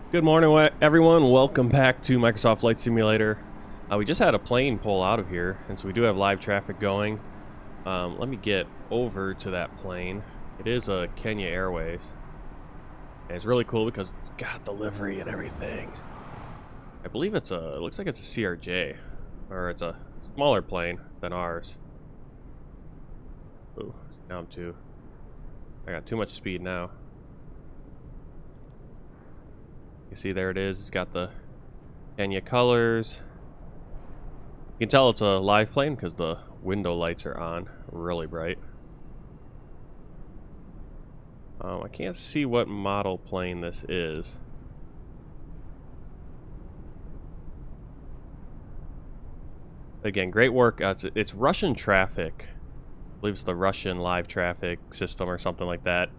Good morning, everyone. Welcome back to Microsoft Flight Simulator. We just had a plane pull out of here, and so we do have live traffic going. Let me get over to that plane. It is a Kenya Airways. And it's really cool because it's got the livery and everything. I believe it looks like it's a CRJ, or it's a smaller plane than ours. Ooh, down to. I got too much speed now. You see, there it is. It's got the Kenya colors. You can tell it's a live plane because the window lights are on, really bright. I can't see what model plane this is. Again, great work. It's Russian traffic. I believe it's the Russian live traffic system or something like that.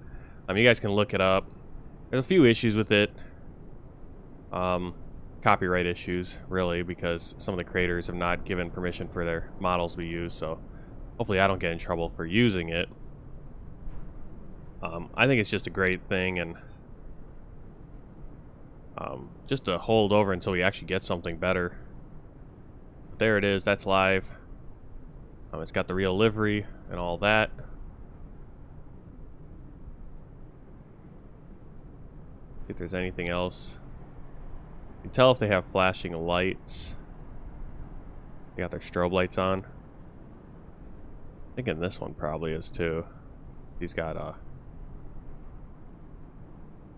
You guys can look it up. There's a few issues with it. Copyright issues, really, because some of the creators have not given permission for their models to be used, so hopefully I don't get in trouble for using it. I think it's just a great thing, and just to hold over until we actually get something better. But there it is, that's live. It's got the real livery and all that. See if there's anything else. You can tell if they have flashing lights. They got their strobe lights on. I think in this one probably is too. He's got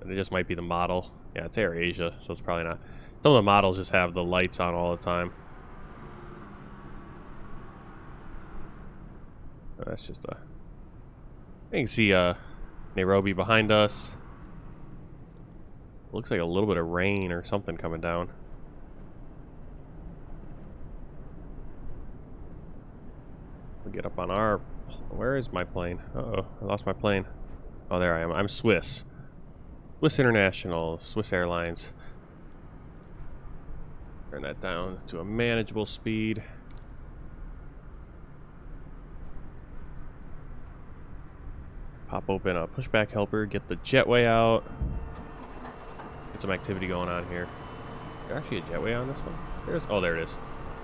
it just might be the model. Yeah, it's AirAsia, so it's probably not. Some of the models just have the lights on all the time. That's just a. You can see Nairobi behind us. Looks like a little bit of rain or something coming down. We'll get up on our. Where is my plane? Uh-oh, I lost my plane. Oh, there I am. I'm Swiss. Swiss International, Swiss Airlines. Turn that down to a manageable speed. Pop open a pushback helper, get the jetway out. Get some activity going on here. Is there actually a jetway on this one? Oh, there it is.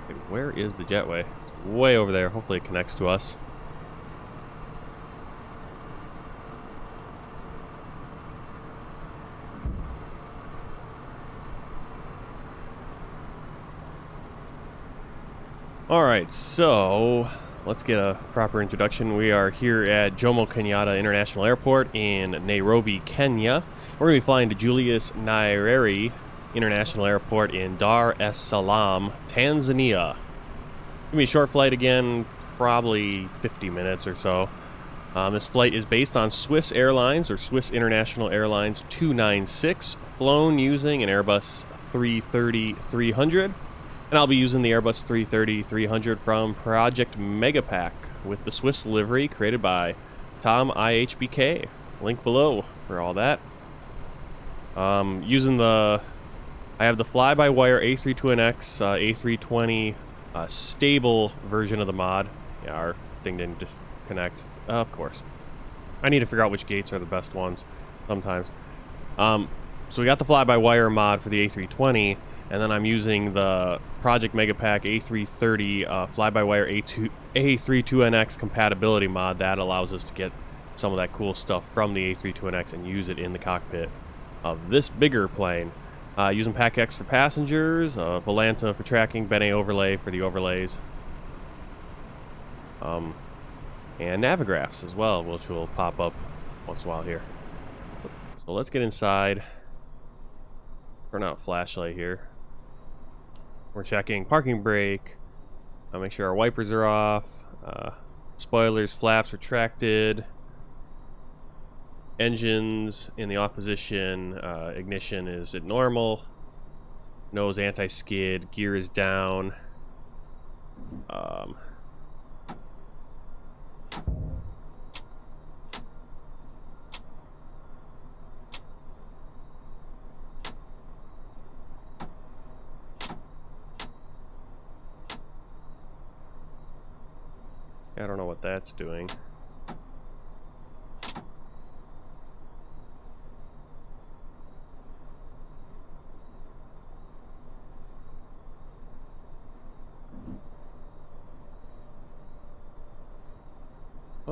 Wait, where is the jetway? It's way over there. Hopefully it connects to us. Alright, so let's get a proper introduction. We are here at Jomo Kenyatta International Airport in Nairobi, Kenya. We're going to be flying to Julius Nyerere International Airport in Dar es Salaam, Tanzania. It's going to be a short flight again, probably 50 minutes or so. This flight is based on Swiss Airlines, or Swiss International Airlines 296, flown using an Airbus A330-300. And I'll be using the Airbus A330-300 from Project Megapack with the Swiss livery created by Tom IHBK. Link below for all that. I have the FlyByWire A32NX A320 stable version of the mod. Yeah, our thing didn't disconnect. Of course. I need to figure out which gates are the best ones sometimes. So we got the FlyByWire mod for the A320, and then I'm using the Project Megapack A330 FlyByWire A32NX compatibility mod that allows us to get some of that cool stuff from the A32NX and use it in the cockpit of this bigger plane. Using PackX for passengers, Volanta for tracking, Bene overlay for the overlays, and Navigraphs as well, which will pop up once in a while here. So let's get inside. Turn out a flashlight here. We're checking parking brake. Make sure our wipers are off. Spoilers, flaps retracted. Engines in the off position. Ignition is at normal. Nose anti-skid. Gear is down. I don't know what that's doing.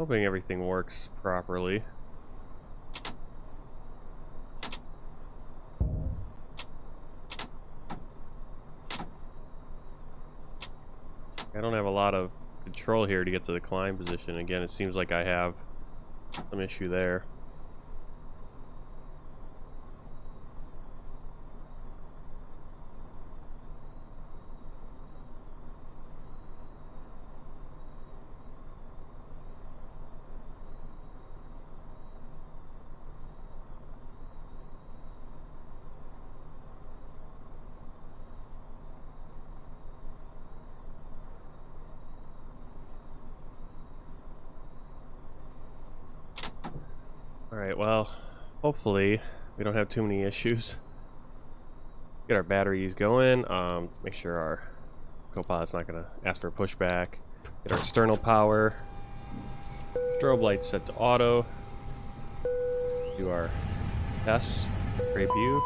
Hoping everything works properly. I don't have a lot of control here to get to the climb position. Again, it seems like I have some issue there. Alright, well, hopefully we don't have too many issues. Get our batteries going. Make sure our co-pilot's not going to ask for a pushback. Get our external power. Strobe lights set to auto. Do our tests. Great view.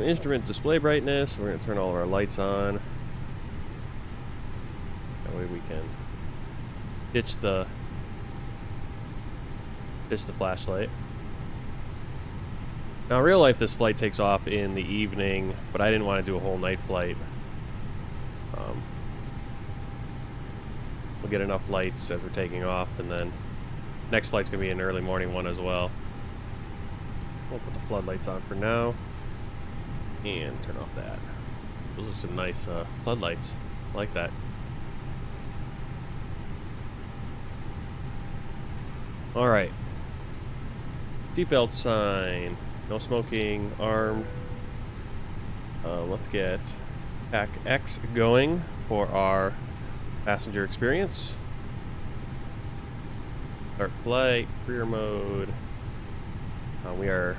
Instrument display brightness. We're going to turn all of our lights on. That way we can ditch the flashlight. Now, in real life, this flight takes off in the evening, but I didn't want to do a whole night flight. We'll get enough lights as we're taking off, and then next flight's going to be an early morning one as well. We'll put the floodlights on for now. And turn off that. Those are some nice floodlights. I like that. Alright. Seatbelt sign. No smoking. Armed. Let's get Pack X going for our passenger experience. Start flight. Career mode. We are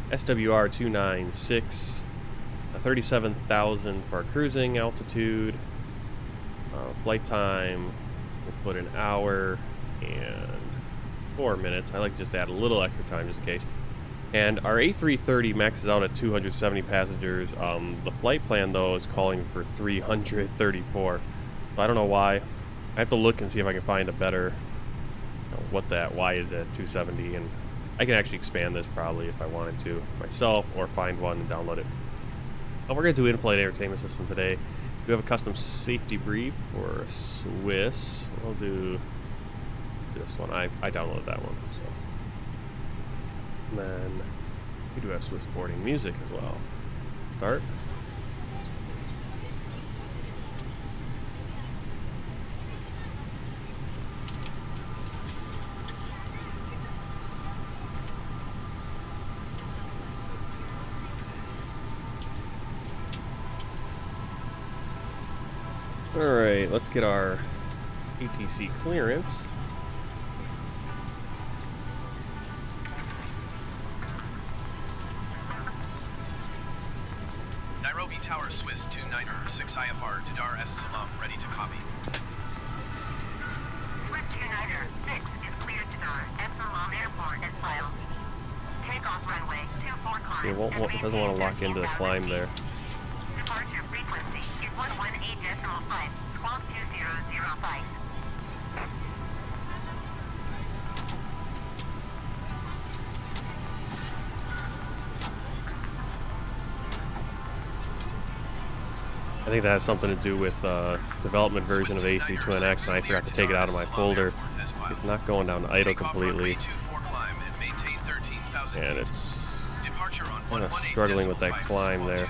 SWR 296, 37,000 for our cruising altitude. Flight time, we'll put an hour and 4 minutes. I like to just add a little extra time just in case. And our A330 maxes out at 270 passengers. The flight plan though is calling for 334. So I don't know why. I have to look and see if I can find a better, what that why is at 270, and I can actually expand this probably if I wanted to myself, or find one and download it. We're going to do in-flight entertainment system today. We have a custom safety brief for Swiss. We'll do this one. I downloaded that one. So. And then we do have Swiss boarding music as well. Start. Alright, let's get our ATC clearance. Nairobi Tower Swiss 296 IFR to Dar es Salaam, ready to copy. Swiss 296 is cleared to Dar es Salaam Airport and file. Takeoff runway 24 climb. It doesn't want to lock into the climb there. Departure frequency is 118.5, 122005. I think that has something to do with development version of A320X, and I forgot to take it out of my folder. It's not going down to idle completely, and it's kind of struggling with that climb there.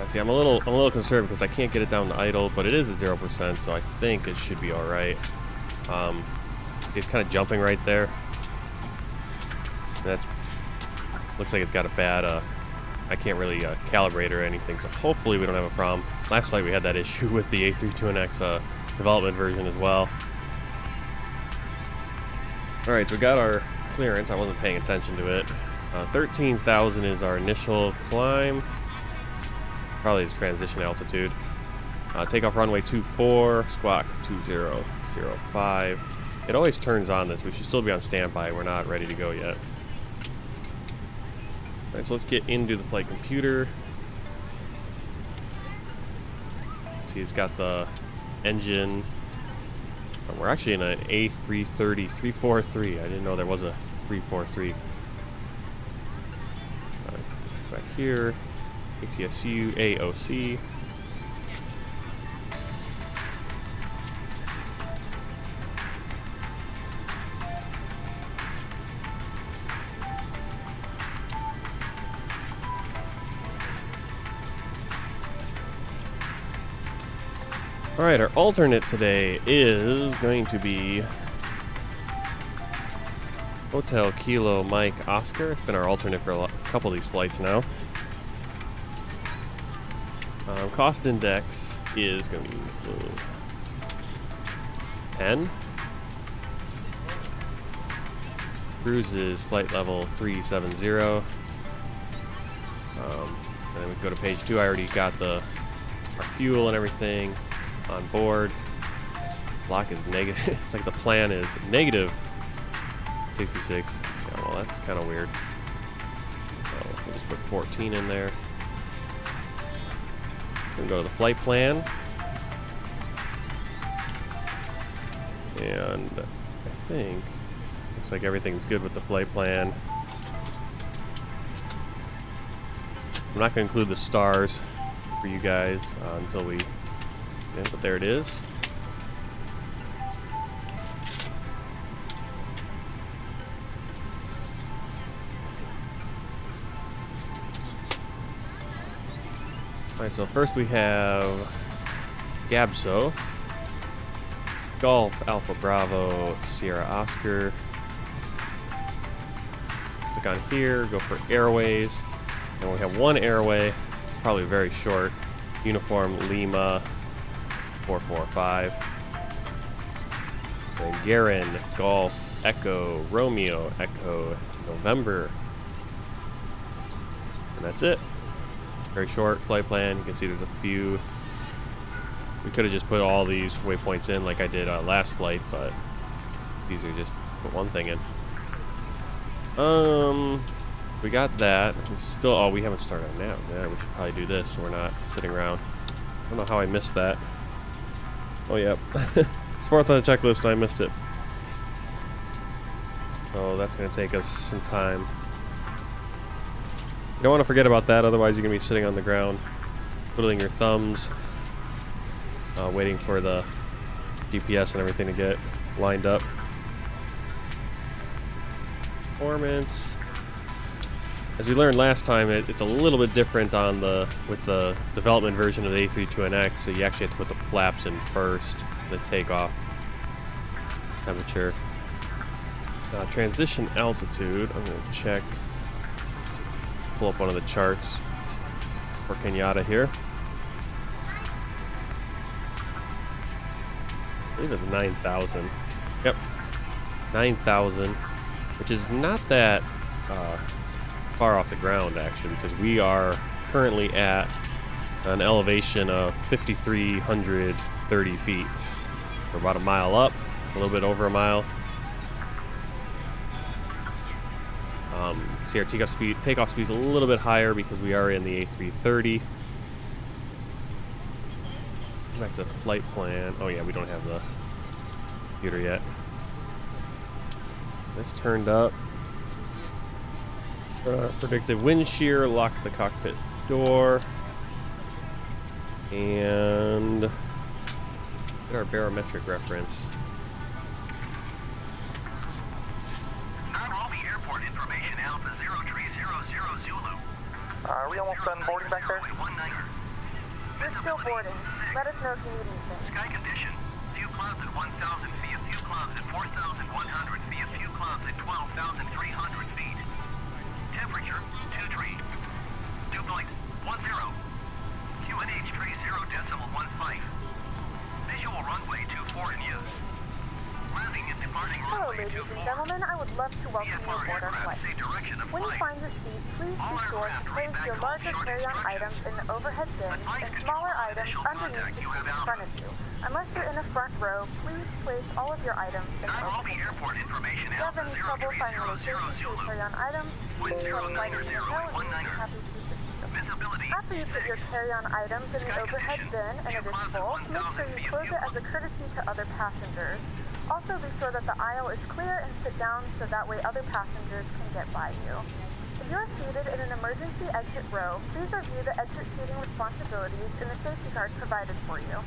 See, I'm a little concerned because I can't get it down to idle, but it is at 0%, so I think it should be all right. It's kind of jumping right there. That's looks like it's got a bad. I can't really calibrate or anything, so hopefully we don't have a problem. Last flight we had that issue with the A330 development version as well. All right, so we got our clearance. I wasn't paying attention to it. 13,000 is our initial climb. Probably its transition altitude. Takeoff runway 24, squawk 2005. It always turns on this. We should still be on standby. We're not ready to go yet. Alright, so let's get into the flight computer. See, it's got the engine. We're actually in an A330-343. I didn't know there was a 343. Back here. ATSU, AOC. Alright, our alternate today is going to be Hotel Kilo Mike Oscar. It's been our alternate for a couple of these flights now. Cost index is going to be 10. Cruise is flight level 370. And then we go to page 2. I already got our fuel and everything on board. Lock is negative. It's like the plan is negative 66. Yeah, well, that's kind of weird. So we'll just put 14 in there. We'll go to the flight plan. And I think looks like everything's good with the flight plan. I'm not going to include the stars for you guys until we. Yeah, but there it is. Alright, so first we have Gabso, Golf, Alpha Bravo, Sierra Oscar. Click on here, go for airways. And we have one airway, probably very short. Uniform Lima 445. And Garin, Golf, Echo, Romeo, Echo, November. And that's it. Very short flight plan. You can see there's a few. We could have just put all these waypoints in like I did last flight, but these are just put one thing in. We got that. We still, oh, we haven't started now. Yeah, we should probably do this so we're not sitting around. I don't know how I missed that. Oh, yep. It's fourth on the checklist and I missed it. Oh, that's going to take us some time. You don't want to forget about that, otherwise you're going to be sitting on the ground, twiddling your thumbs, waiting for the GPS and everything to get lined up. Performance. As we learned last time, it's a little bit different with the development version of the A320X, so you actually have to put the flaps in first, the takeoff temperature. Transition altitude, I'm going to check. Pull up one of the charts for Kenyatta here. I believe it's 9,000. Yep, 9,000, which is not that far off the ground actually, because we are currently at an elevation of 5,330 feet. We're about a mile up, a little bit over a mile. See our takeoff speed is a little bit higher because we are in the A330. Back to flight plan. Oh yeah, we don't have the computer yet. That's turned up. Predictive wind shear, lock the cockpit door. And get our barometric reference. Nairobi Airport information, Alpha 0300 Zulu. Are we almost done boarding back there? You're still boarding. Let us know if you need anything. Sky condition. Few clouds at 1,000 feet. Few clouds at 4,100 feet. Few clouds at 12,300 feet. Temperature 23. Dew point 10. QNH 30.15. Visual runway 24 in use. Landing and departing Hello, runway ladies and 24. gentlemen. I would love to welcome you VFR aboard our aircraft, flight. say direction of When you flight. find your seat, please be sure to place your larger carry-on items in the overhead bin and smaller items underneath the seat in front of you. Unless you're in the front row, please place all of your items in the Nairobi overhead bin. Airport information If you have any trouble finding locations for your carry-on items, please let us know and we'll be happy to assist you. Visibility. After you put your carry-on items in the overhead bin and it is full, make sure you close it as a courtesy to other passengers. Also be sure that the aisle is clear and sit down so that way other passengers can get by you. If you are seated in an emergency exit row, please review the exit seating responsibilities in the safety card provided for you.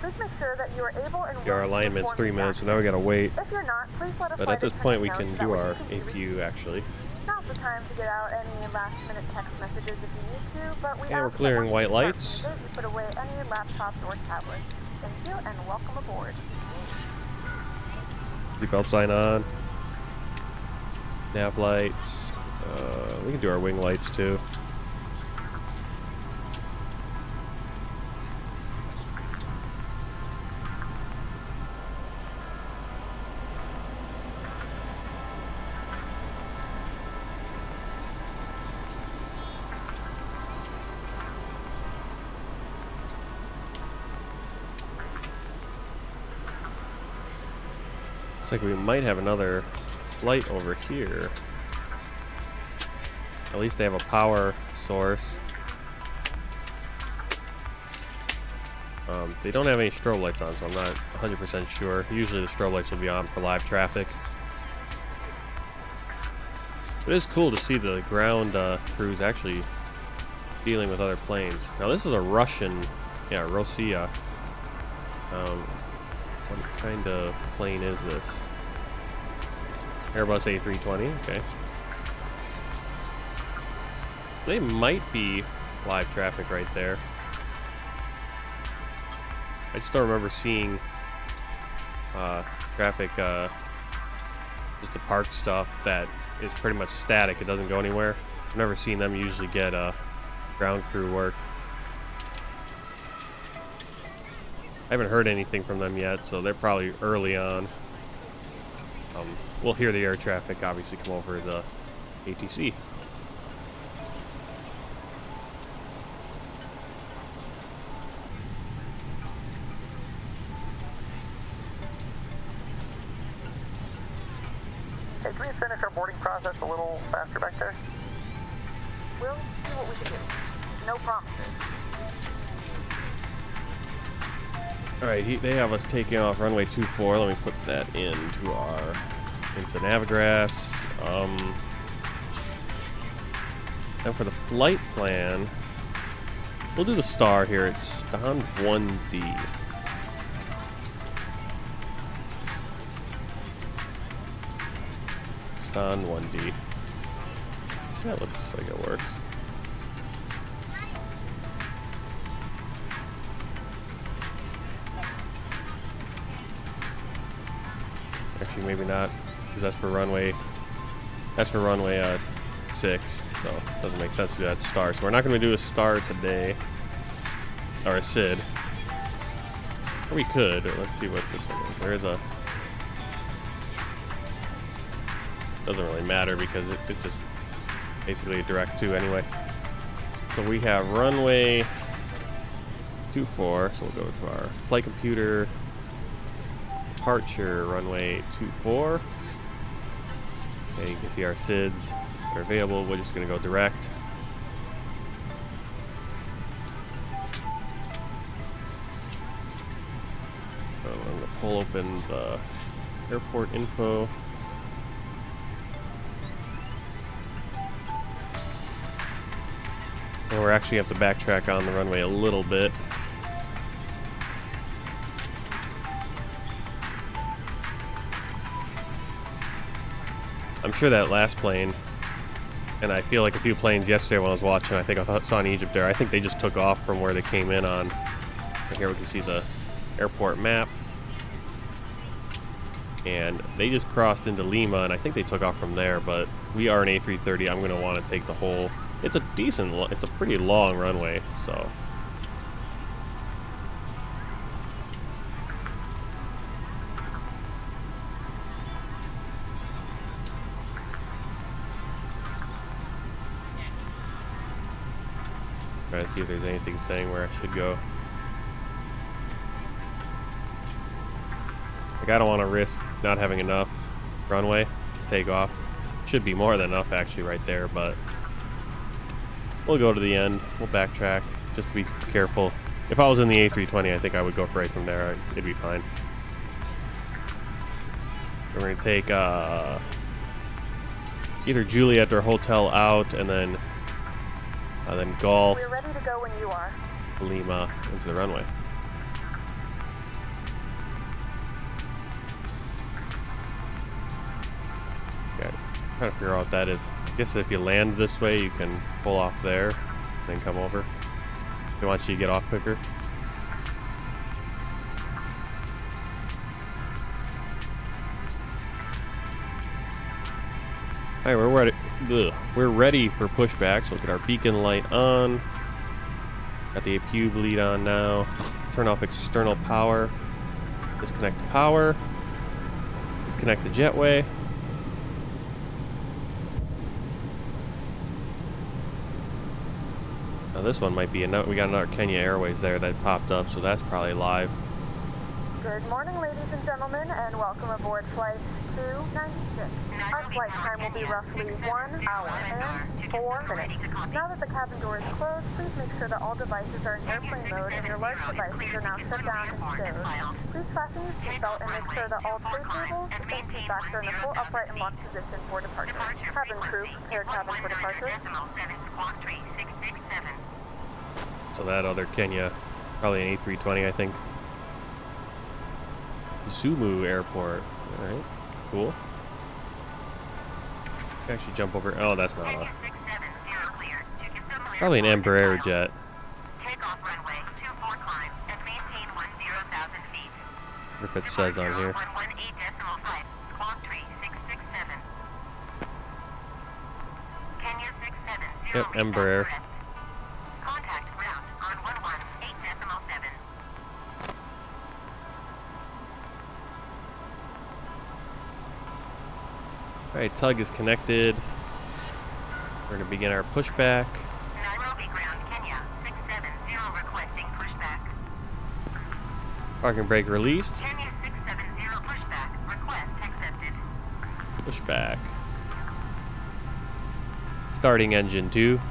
Please make sure that you are able and Our willing to alignment's perform 3 the minutes, so task. now we gotta wait. If you're not, please let a But flight at this point, we attendant can know do so our that way you can be APU actually. Now's the time to get out any last-minute text messages if you need to, but we And we're ask that clearing once you white depart lights. from the gate, you put away any laptops or tablets. Thank you, and welcome aboard. Seatbelt sign on. Nav lights. We can do our wing lights too. Looks like we might have another light over here. At least they have a power source. They don't have any strobe lights on, so I'm not 100% sure. Usually the strobe lights will be on for live traffic. It is cool to see the ground crews actually dealing with other planes. Now this is a Russian, yeah, Rossiya. What kind of plane is this? Airbus A320, okay. They might be live traffic right there. I just don't remember seeing traffic, just the park stuff that is pretty much static. It doesn't go anywhere. I've never seen them usually get ground crew work. I haven't heard anything from them yet, so they're probably early on. We'll hear the air traffic obviously come over the ATC. Hey, can we finish our boarding process a little faster back there? We'll see what we can do. No promises. Alright, they have us taking off runway 24. Let me put that into Navigraphs. And for the flight plan, we'll do the star here. It's Stan 1D. Stan 1D. That looks like it works. Actually, maybe not, because that's for runway 6, so it doesn't make sense to do that star. So we're not going to do a star today, or a SID. Or we could. Or let's see what this one is. There is a. Doesn't really matter because it's just basically a direct to anyway. So we have runway 24. So we'll go to our flight computer. Departure runway 24. And you can see our SIDs are available. We're just going to go direct. So I'm going to pull open the airport info. And we're actually have to backtrack on the runway a little bit. I'm sure that last plane And I feel like a few planes yesterday when I was watching, I think I saw an Egypt Air. I think they just took off from where they came in on. Right here we can see the airport map. And they just crossed into Lima, and I think they took off from there, but we are an A330. I'm going to want to take the whole... It's a pretty long runway, so... Trying to see if there's anything saying where I should go. Like, I don't want to risk not having enough runway to take off. Should be more than enough actually right there, but we'll go to the end. We'll backtrack just to be careful. If I was in the A320, I think I would go right from there. It'd be fine. We're going to take either Juliet or Hotel out, and then Golf, We're ready to go when you are. Lima into the runway. Okay, trying to figure out what that is. I guess if you land this way, you can pull off there, then come over. They want you to get off quicker. Alright, we're ready for pushback. So look at our beacon light on. Got the APU bleed on now. Turn off external power. Disconnect the power. Disconnect the jetway. Now this one might be another. We got another Kenya Airways there that popped up, so that's probably live. Good morning, ladies and gentlemen, and welcome aboard Flight 296. Our flight time will be roughly 1 hour and 4 minutes. Now that the cabin door is closed, please make sure that all devices are in airplane mode and your large devices are now shut down and stowed. Please fasten your seatbelt and make sure that all tray tables and seat backs are in the full upright and locked position for departure. Cabin crew, prepare cabin for departure. So that other Kenya, probably an A320, I think. Zumu Airport. Alright, cool. Actually jump over. Oh, that's not a... Probably an Embraer jet. What it says on here. Yep, Embraer. Alright, tug is connected. We're going to begin our pushback. Nairobi ground, Kenya, 670 requesting pushback. Parking brake released. Kenya 670 pushback, request accepted. Pushback. Starting engine 2.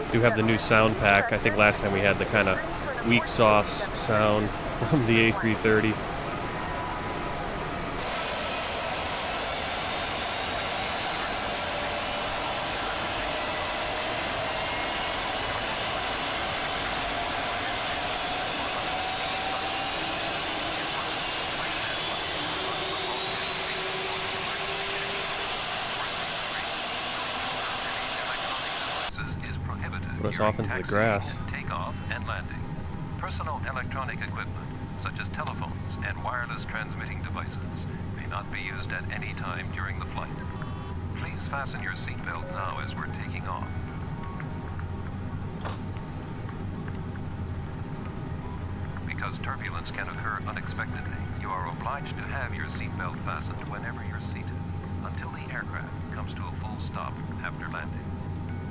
Do have the new sound pack. I think last time we had the kind of weak sauce sound from the A330. Put us off into the grass. Takeoff and landing. Personal electronic equipment, such as telephones and wireless transmitting devices, may not be used at any time during the flight. Please fasten your seatbelt now as we're taking off. Because turbulence can occur unexpectedly, you are obliged to have your seatbelt fastened whenever you're seated, until the aircraft comes to a full stop after landing.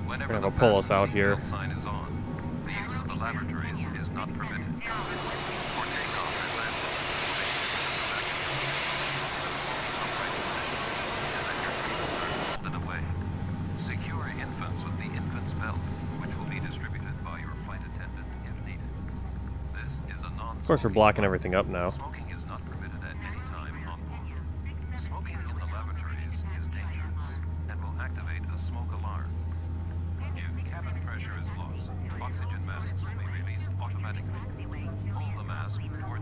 Whenever They're the gonna pull us fasten out here. seatbelt sign is on, the use of the lavatories is not permitted. For takeoff and landing, hold it away. Secure infants with the infant's belt, which will be distributed by your flight attendant if needed. This is a non-smoking. Of course, we're blocking everything up now. Smoking is not permitted at any time on board. Smoking in the lavatories is dangerous and will activate a smoke alarm. If cabin pressure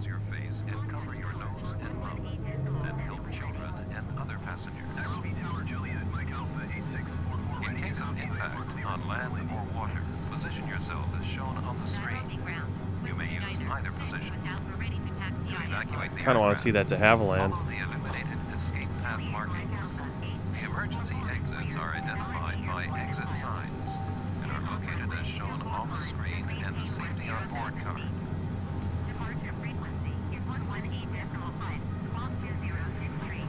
close your face and cover your nose and mouth, and help children and other passengers. Nairobi Tower, Juliet, Mike Alpha 8644. In case of impact on land or water, position yourself as shown on the screen. You may use either position. To evacuate the Kind of want to see that to Havilland. follow the illuminated escape path markings. The emergency exits are identified by exit signs and are located as shown on the screen and the safety on board card. Departure frequency is 118.5, 122063.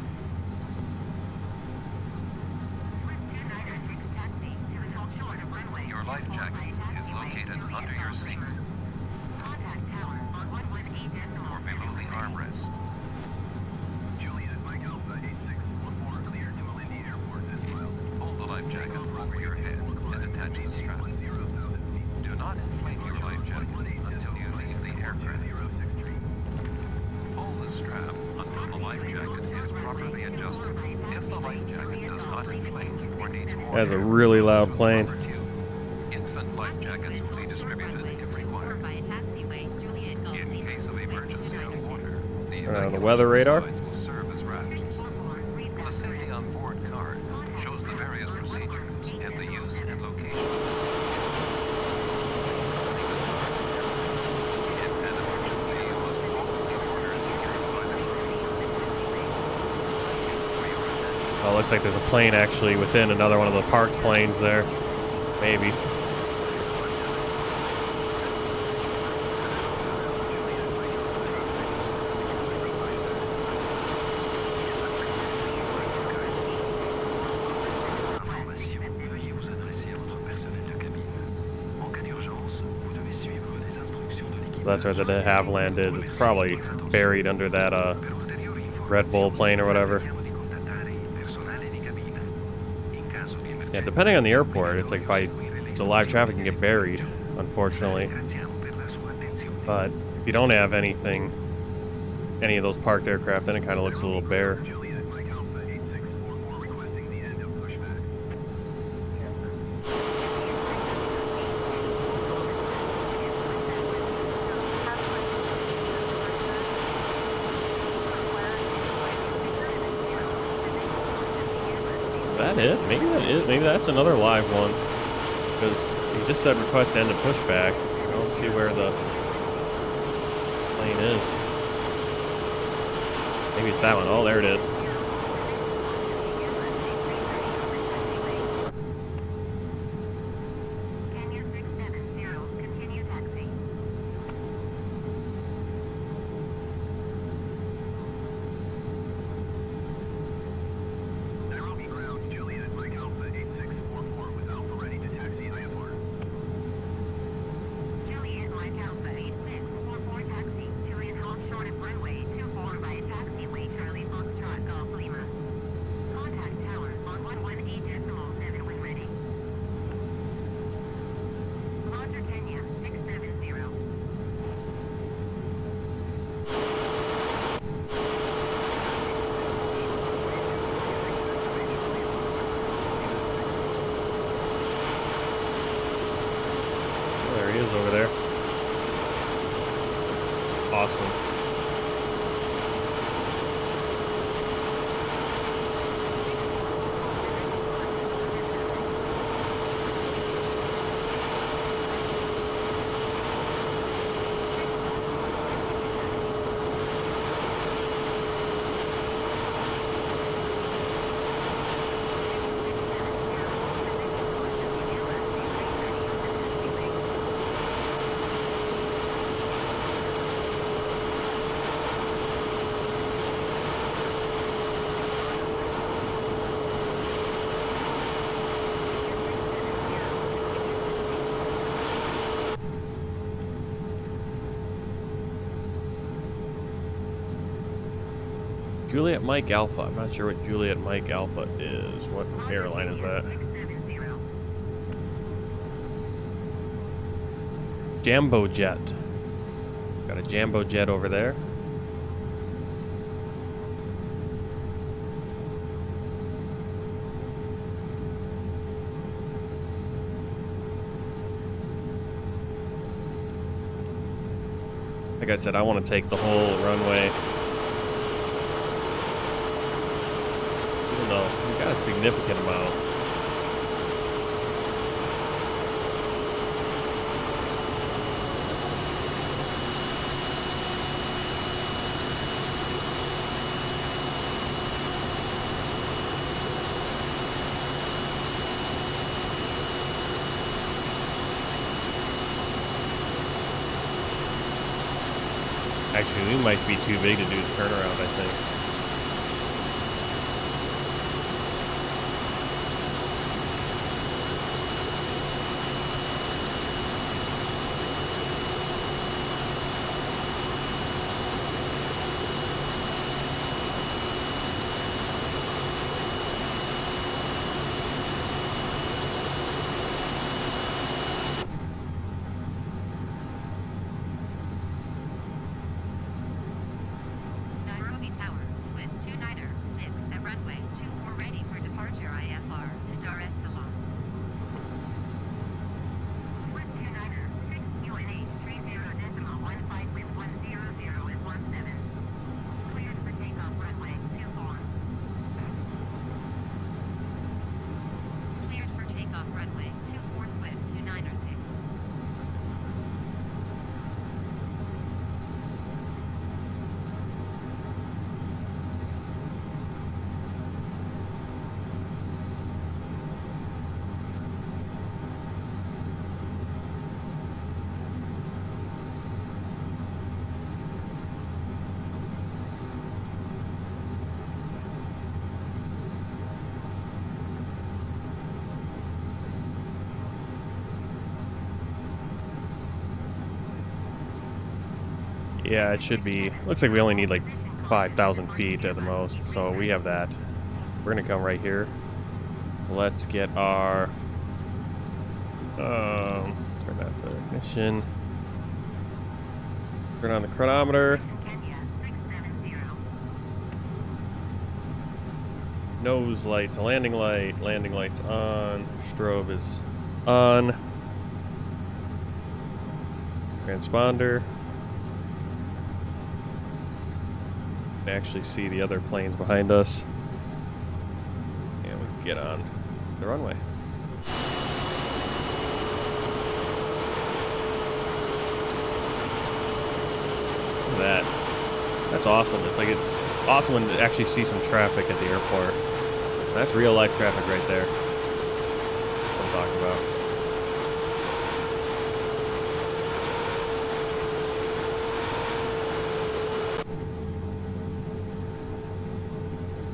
Swift 296 taxi to the top short of runway. Your life jacket is located under your seat Contact tower on 118.5. or below the armrest. Juliet, Mike Alpha 8644, clear to Malindi Airport as well. Hold the life jacket over your head and attach the strap. 10,000 feet. Do not inflate your life jacket until you leave the aircraft. 063. Pull the strap until the life jacket is properly adjusted. If the life jacket does not inflate or needs more, That is a really loud plane. infant life jackets will be distributed if required. In case of emergency on water, The weather radar? slides will serve as rafts. The safety on board card shows the various procedures and the use and location of the safety. In an emergency, you must follow the orders given by the crew. For your attention, Oh, looks like there's a plane actually within another one of the parked planes there. Maybe. Information, veuillez vous adresser à votre personnel de cabine. En cas d'urgence, vous devez suivre les instructions de l'équipage. That's where the de Havilland is. It's probably buried under that Red Bull plane or whatever. Yeah, depending on the airport, it's like the live traffic can get buried, unfortunately. But if you don't have any of those parked aircraft, then it kind of looks a little bare. Juliet, Mike Alpha 8644, requesting the end of pushback. Is that it? Maybe that is. Maybe that's another live one. Because he just said request end of pushback. I don't see where the plane is. Maybe it's that one. Oh, there it is. Kenya 670, continue taxi. Nairobi ground, Juliet, Mike Alpha 8644 with Alpha ready to taxi IFR. Juliet, Mike Alpha 8644 taxi, Juliet half short of runway 24 by taxiway Charlie Foxtrot Golf Lima. Contact tower on 118.7 when ready. Roger Kenya 670. Oh, there he is over there. Awesome. Juliet Mike Alpha. I'm not sure what Juliet Mike Alpha is. What airline is that? Jambo Jet. Got a Jambo Jet over there. Like I said, I want to take the whole runway. Even though we got a significant amount. Actually, we might be too big to do the turnaround, I think. Nairobi Tower, Swiss 29er, 6 at runway 24 ready for departure IFR to Dar es Salaam. Swiss 29er, 6 UNH 30.15 with 100 is 17. Cleared for takeoff runway 24. Cleared for takeoff runway 24 Swiss 29er 6. Yeah, it should be. Looks like we only need like 5,000 feet at the most, so we have that. We're gonna come right here. Let's get our turn that to ignition. Turn on the chronometer. Kenya 670. Nose light to landing light. Landing light's on. Strobe is on. Transponder. You can actually see the other planes behind us. And we can get on the runway. Look at that. That's awesome. It's awesome when to actually see some traffic at the airport. That's real life traffic right there. What I'm talking about.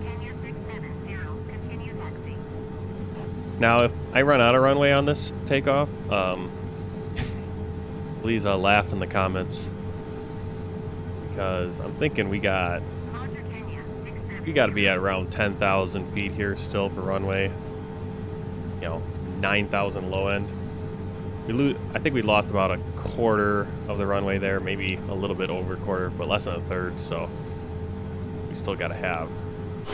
Kenya 670, continue taxi. Now, if I run out of runway on this takeoff, please laugh in the comments, because I'm thinking we got Roger Kenya 670. to be at around 10,000 feet here still for runway. You know, 9,000 low end. I think we lost about a quarter of the runway there, maybe a little bit over a quarter, but less than a third. So we still got to have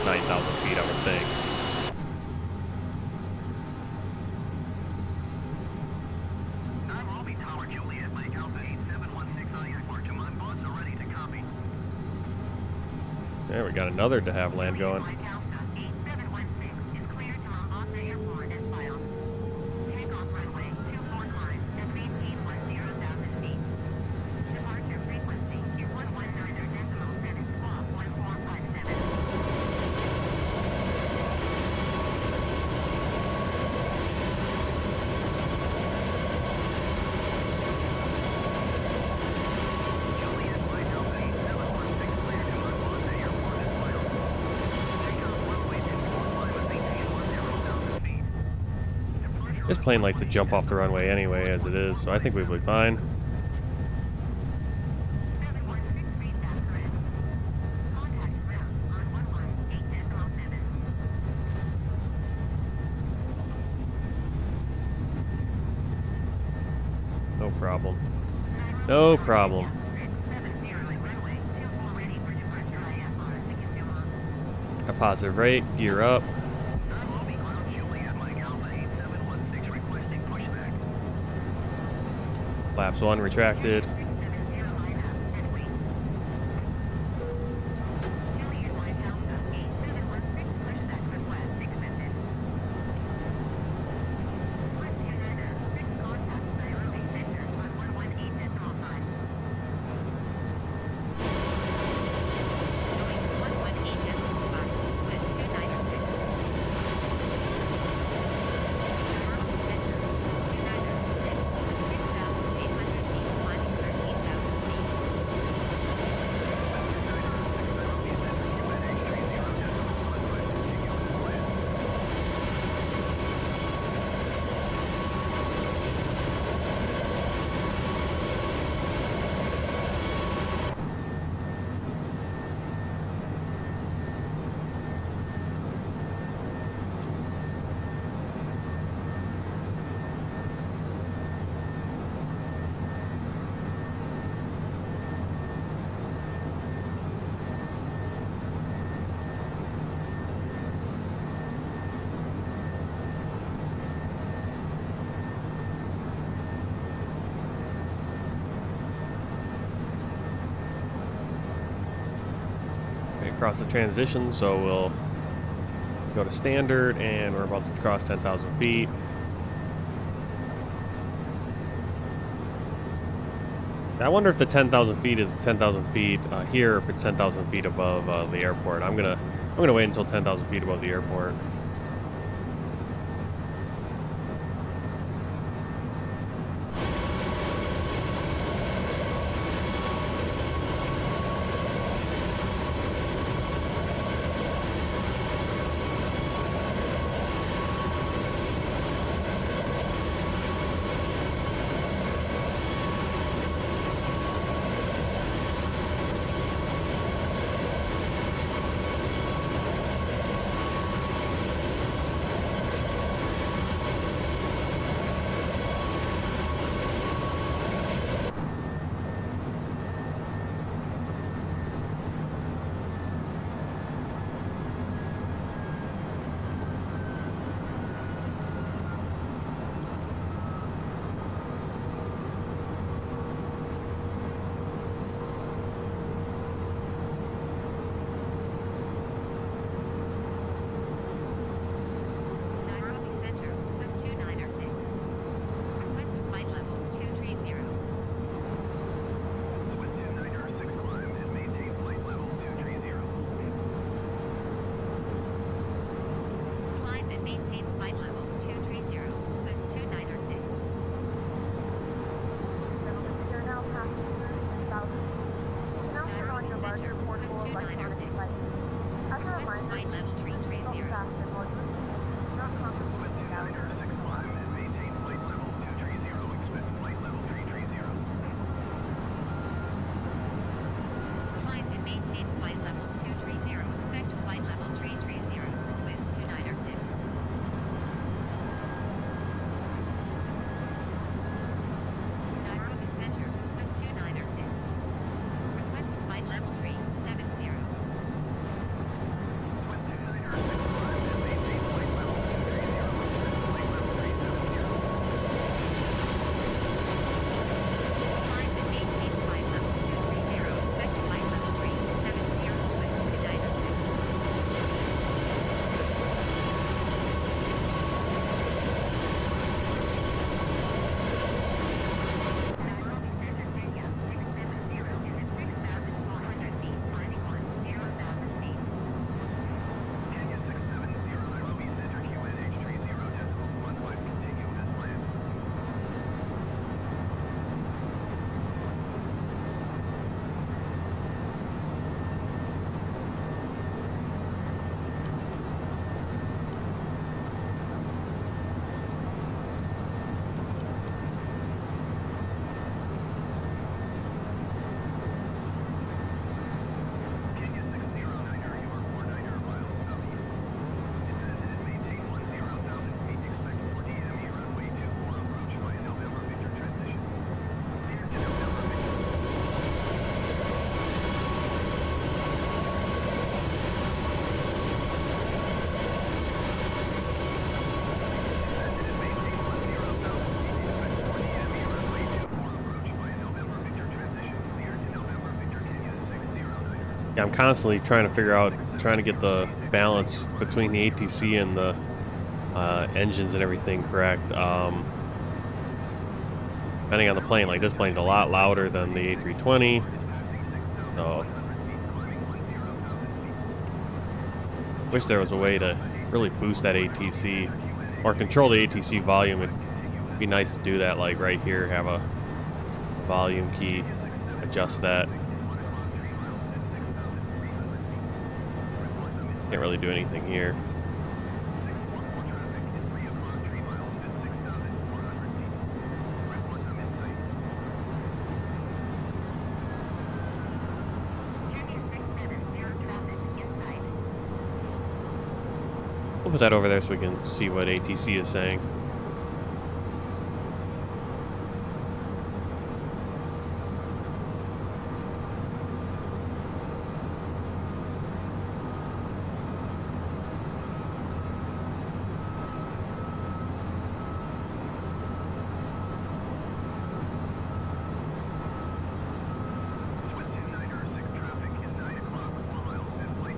9,000 feet, I would think. Nairobi Tower, Juliet, Lake Alpha 8716 IAC Mark 2 on board, so ready to copy. There, we got another to have land going. Lake Alpha 8716 is cleared to Mombasa Airport as filed. Takeoff runway 24 climb at speed 810,000 feet. Departure frequency is 119.7 squawk 1457. Juliet, Lake Alpha 8716 clear to Mombasa Airport as filed. Takeoff runway 24 climb at 1810,000 feet. Departure This plane likes to jump off the runway anyway, as it is, so I think we'll be fine. 716 feedback correct. Contact ground on 118.7. No problem. No problem. 670 runway 24 ready for departure IFR to Kisumu. A positive rate, gear up. Nairobi Cloud, Juliet, Lake Alpha 8716 requesting pushback. Flaps 1 retracted. 670 line up and across the transition, so we'll go to standard, and we're about to cross 10,000 feet. I wonder if the 10,000 feet is 10,000 feet here, or if it's 10,000 feet above the airport. I'm gonna wait until 10,000 feet above the airport. Nairobi Center, Swiss 2906. Request flight level 230. Swiss 2906 climb and maintain flight level 230. Climb and maintain flight level 230, Swiss 2906. Gentlemen, we are now passing through 10,000 feet. You can now turn on your larger portable electronic devices. As a Request reminder, flight level don't 330. fasten while using it. Do not compromise the galley. 2906 climb and maintain flight level 230. Expect flight level 330. Climb and maintain flight level 230. Expect flight level 330, Swiss 2906. Nairobi Center, Swiss 2906. Request flight level 370. Climb and maintain flight level 230. Expect flight level 370, Swiss 2906. Nairobi Center, Kenya, 670 is at 6,400 feet, climbing 10,000 feet. Kenya 670, Nairobi Center, QNH 30.15, continue as planned. Kenya 609, you are 49 miles southeast. Descend and maintain 10,000 feet. Expect 4DME runway 24 approach via November Victor transition. Clear to November Victor. Descend and maintain 10,000 feet. Expect 4DME runway 24 approach via November Victor transition. Clear to November Victor, Kenya 609. Yeah, I'm constantly trying to get the balance between the ATC and the engines and everything correct. Depending on the plane, like this plane's a lot louder than the A320, so wish there was a way to really boost that ATC or control the ATC volume. It'd be nice to do that, like right here, have a volume key, adjust that. Can't really do anything here. Kenya 670, traffic inside. We'll put that over there so we can see what ATC is saying. Swiss 2906 traffic is 9 o'clock, 4 miles and flight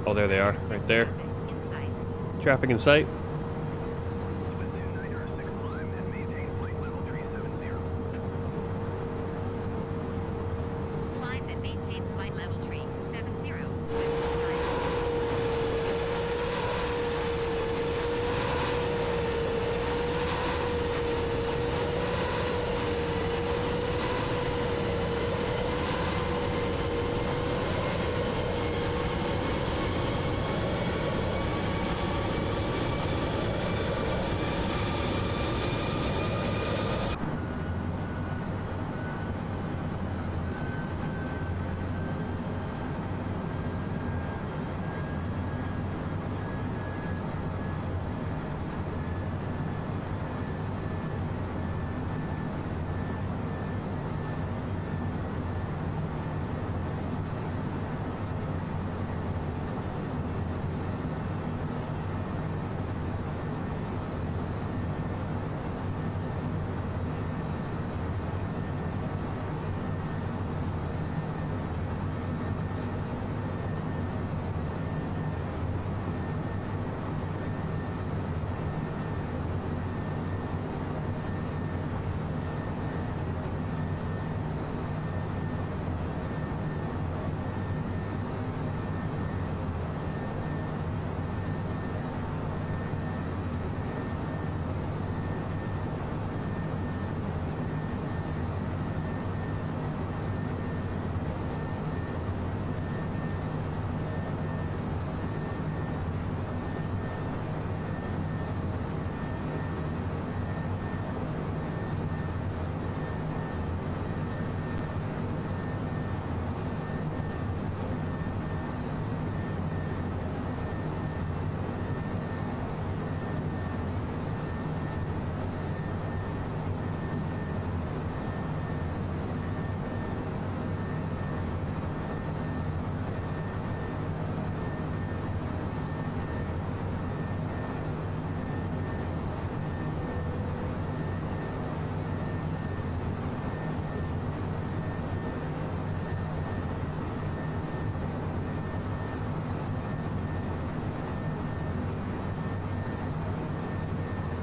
Oh, there they are, right there. Inside. Traffic in sight. Climb and maintain flight level 370.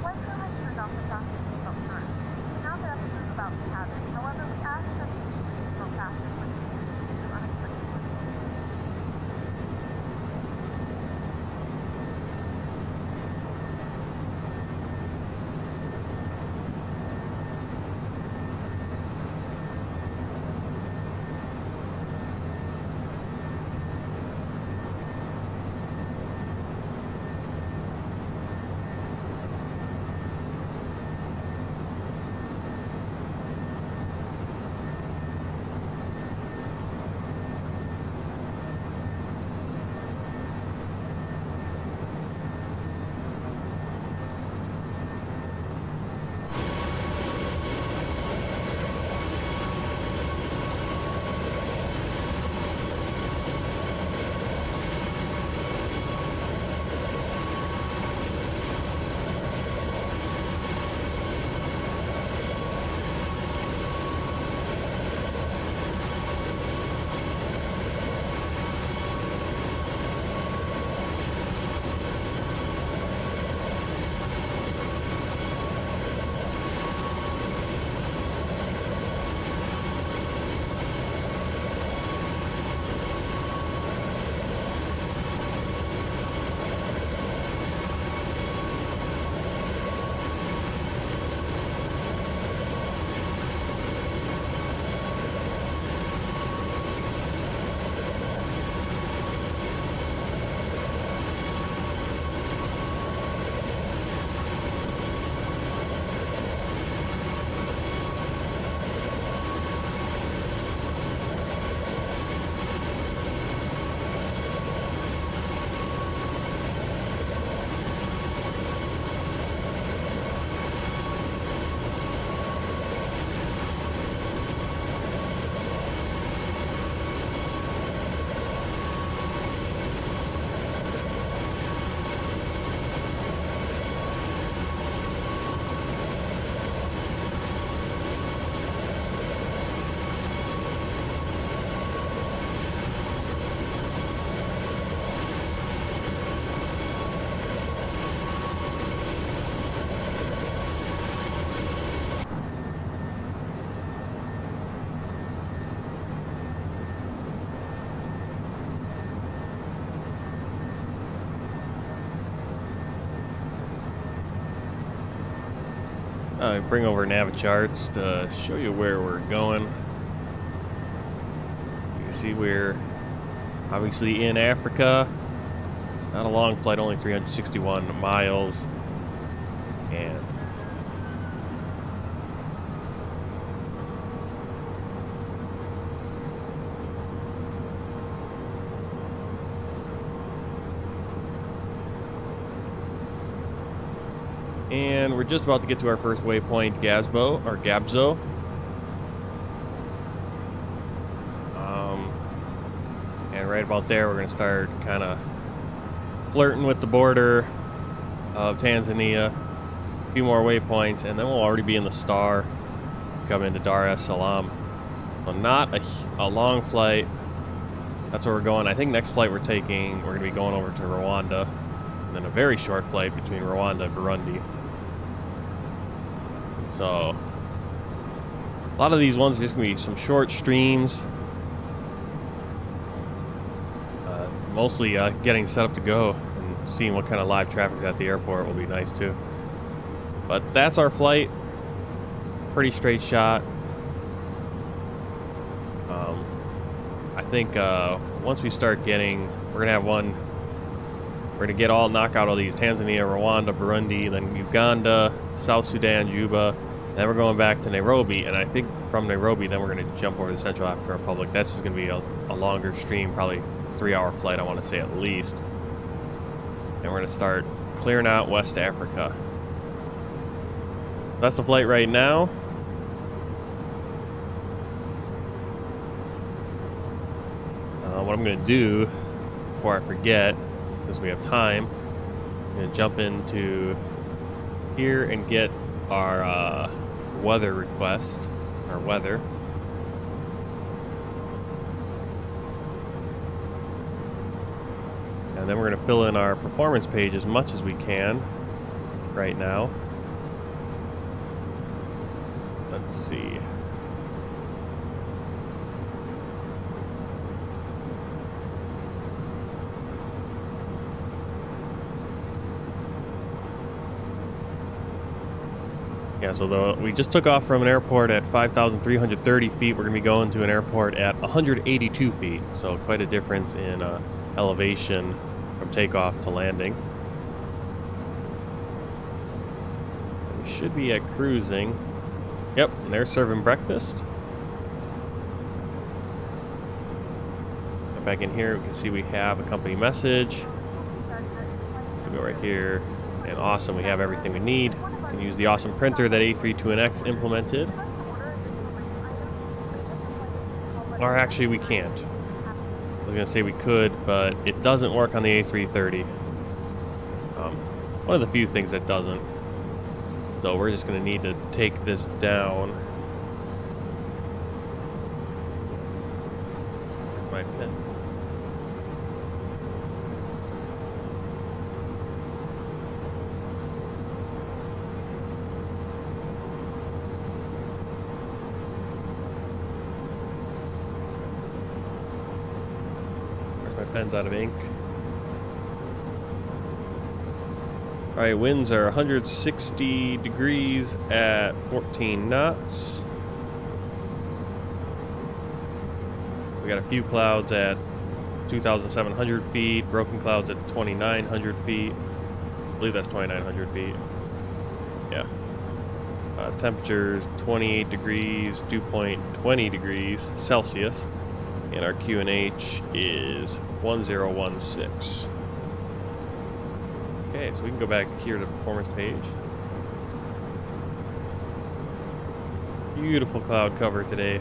Flight crew has turned off the fasten seatbelt sign. Now that everything is about to happen, however, we ask that you keep your seatbelt fastened when you do unexpected circumstances. Bring over nav charts to show you where we're going. You can see we're obviously in Africa. Not a long flight, only 361 miles. And we're just about to get to our first waypoint, Gabzo. And right about there, we're going to start kind of flirting with the border of Tanzania. A few more waypoints, and then we'll already be in the star, coming into Dar es Salaam. So not a long flight. That's where we're going. I think next flight we're taking, we're going to be going over to Rwanda. And then a very short flight between Rwanda and Burundi. So a lot of these ones are just going to be some short streams. Mostly getting set up to go and seeing what kind of live traffic is at the airport will be nice too. But that's our flight. Pretty straight shot. I think once we start getting, we're going to knock out all these Tanzania, Rwanda, Burundi, then Uganda, South Sudan, Juba. Then we're going back to Nairobi, and I think from Nairobi, then we're going to jump over to Central African Republic. This is going to be a longer stream, probably 3-hour flight, I want to say at least. And we're going to start clearing out West Africa. That's the flight right now. What I'm going to do, before I forget, since we have time, I'm going to jump into here and get our weather request, our weather. And then we're going to fill in our performance page as much as we can right now. Let's see. Yeah, so we just took off from an airport at 5,330 feet. We're going to be going to an airport at 182 feet. So quite a difference in elevation from takeoff to landing. We should be at cruising. Yep, and they're serving breakfast. Back in here, we can see we have a company message. We go right here, and awesome, we have everything we need. We can use the awesome printer that A320X implemented. Or actually, we can't. I was going to say we could, but it doesn't work on the A330. One of the few things that doesn't. So we're just going to need to take this down. My pen. My pen's out of ink. Alright, winds are 160 degrees at 14 knots. We got a few clouds at 2,700 feet, broken clouds at 2,900 feet. I believe that's 2,900 feet. Yeah. Temperatures 28 degrees, dew point 20 degrees Celsius. And our QNH is 1016. Okay, so we can go back here to the performance page. Beautiful cloud cover today.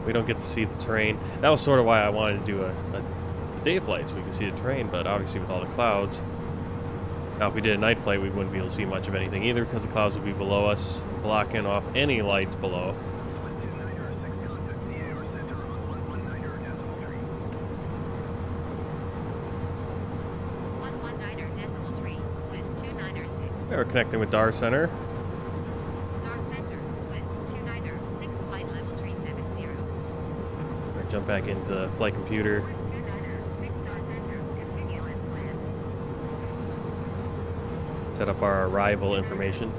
We don't get to see the terrain. That was sort of why I wanted to do a day flight so we could see the terrain, but obviously with all the clouds. Now if we did a night flight, we wouldn't be able to see much of anything either because the clouds would be below us, blocking off any lights below. We're connecting with Dar Center. We're jump back into flight computer. Set up our arrival information.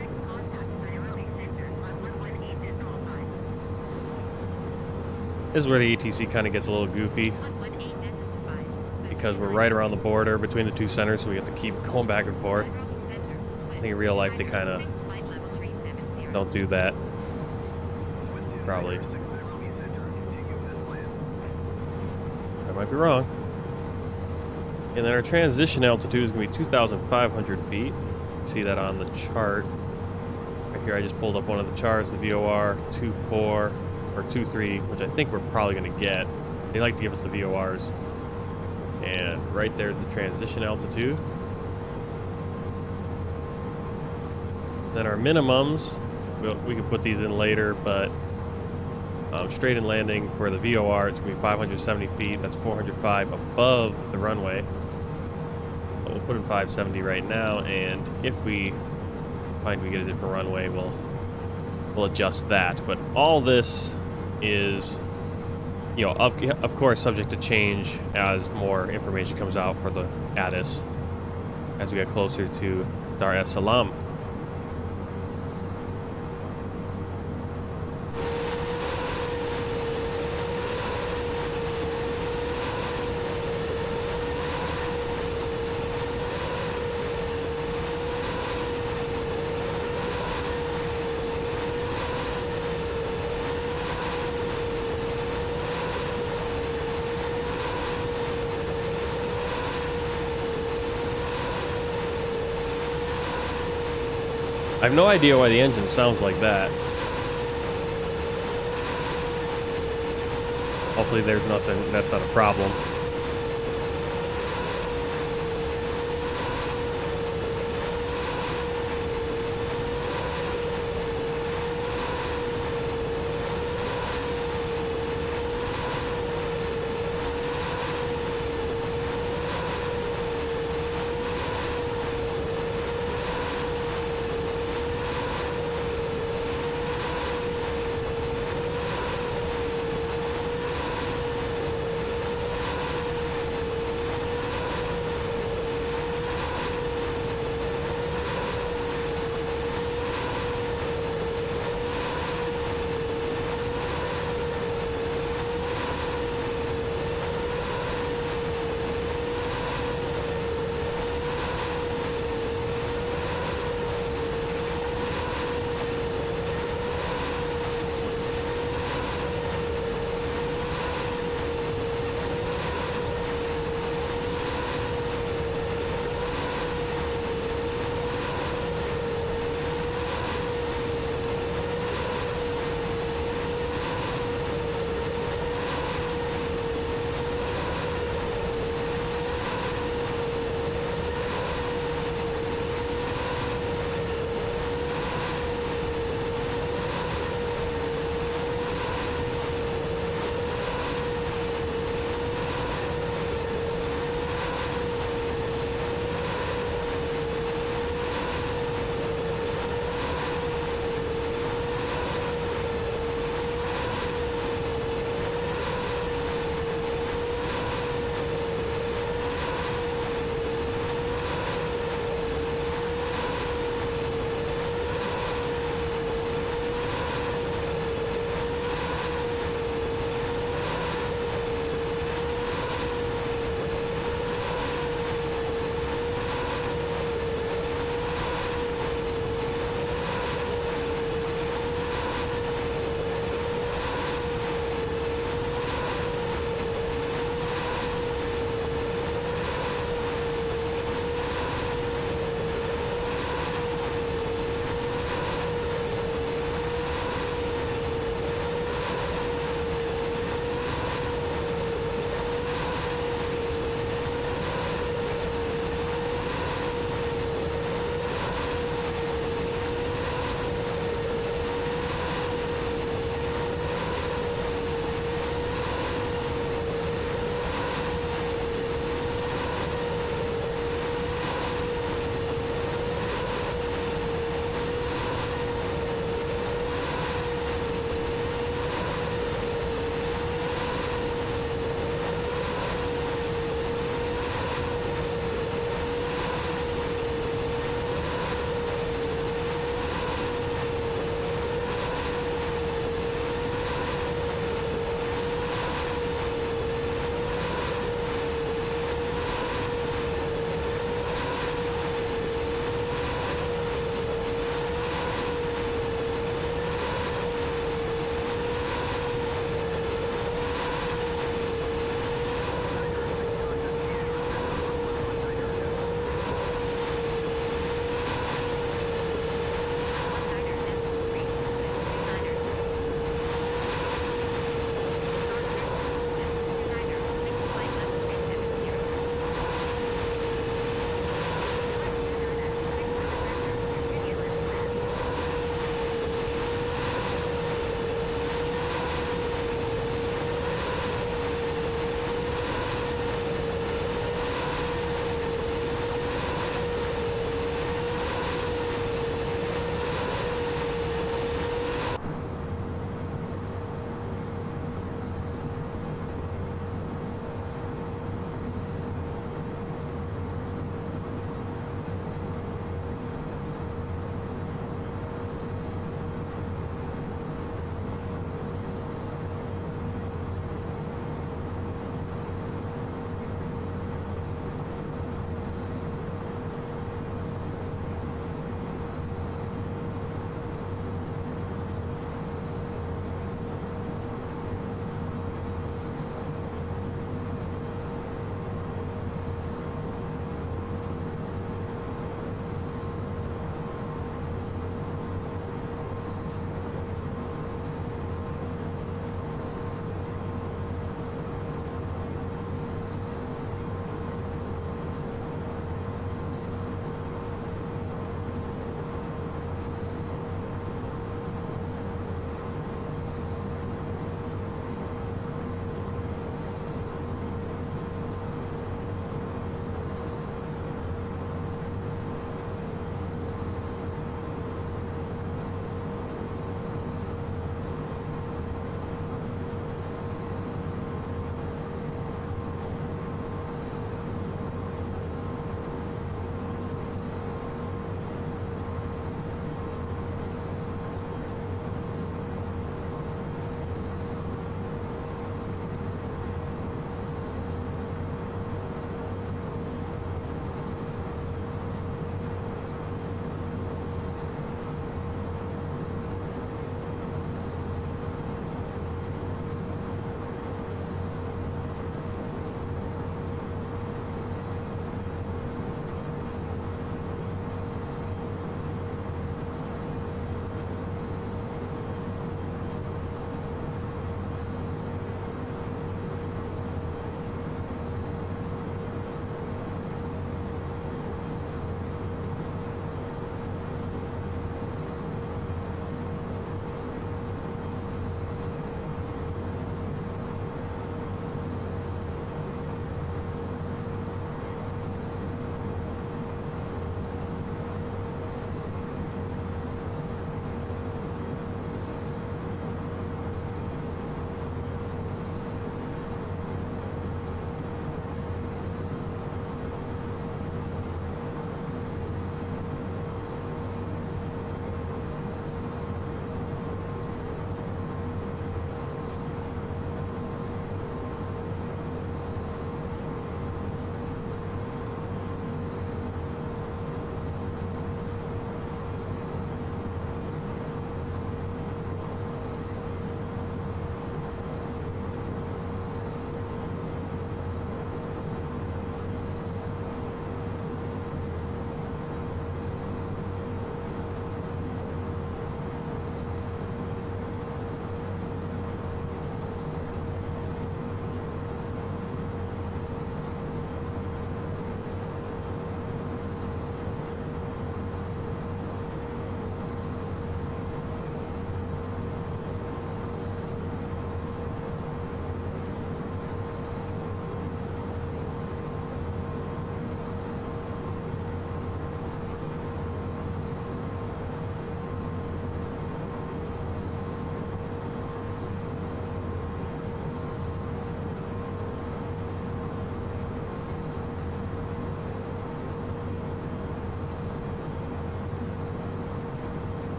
This is where the ATC kind of gets a little goofy because we're right around the border between the two centers, so we have to keep going back and forth. I think in real life they kind of don't do that. Probably. I might be wrong. And then our transition altitude is going to be 2,500 feet. You can see that on the chart. Right here I just pulled up one of the charts, the VOR 2.4 or 2.3, which I think we're probably going to get. They like to give us the VORs. And right there's the transition altitude. Then our minimums, we can put these in later, but straight in landing for the VOR, it's going to be 570 feet. That's 405 above the runway. But we'll put in 570 right now, and if we find we get a different runway, we'll adjust that. But all this is, you know, of course, subject to change as more information comes out for the ATIS as we get closer to Dar es Salaam. I have no idea why the engine sounds like that. Hopefully there's nothing, that's not a problem.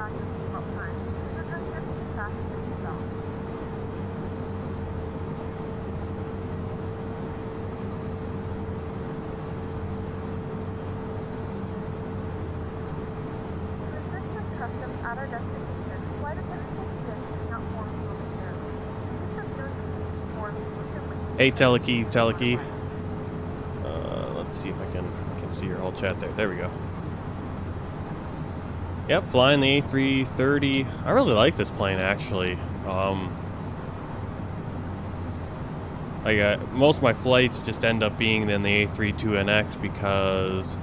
track your seatbelt signs. Please adjust your seat fasten your seatbelt. To assist with customs at our destination, flight attendants will begin filling out forms momentarily. Please review and complete these forms recently. Hey, Telekey, Telekey. Let's see if I can see your whole chat there. There we go. Yep, flying the A330. I really like this plane, actually. Most of my flights just end up being in the A32NX because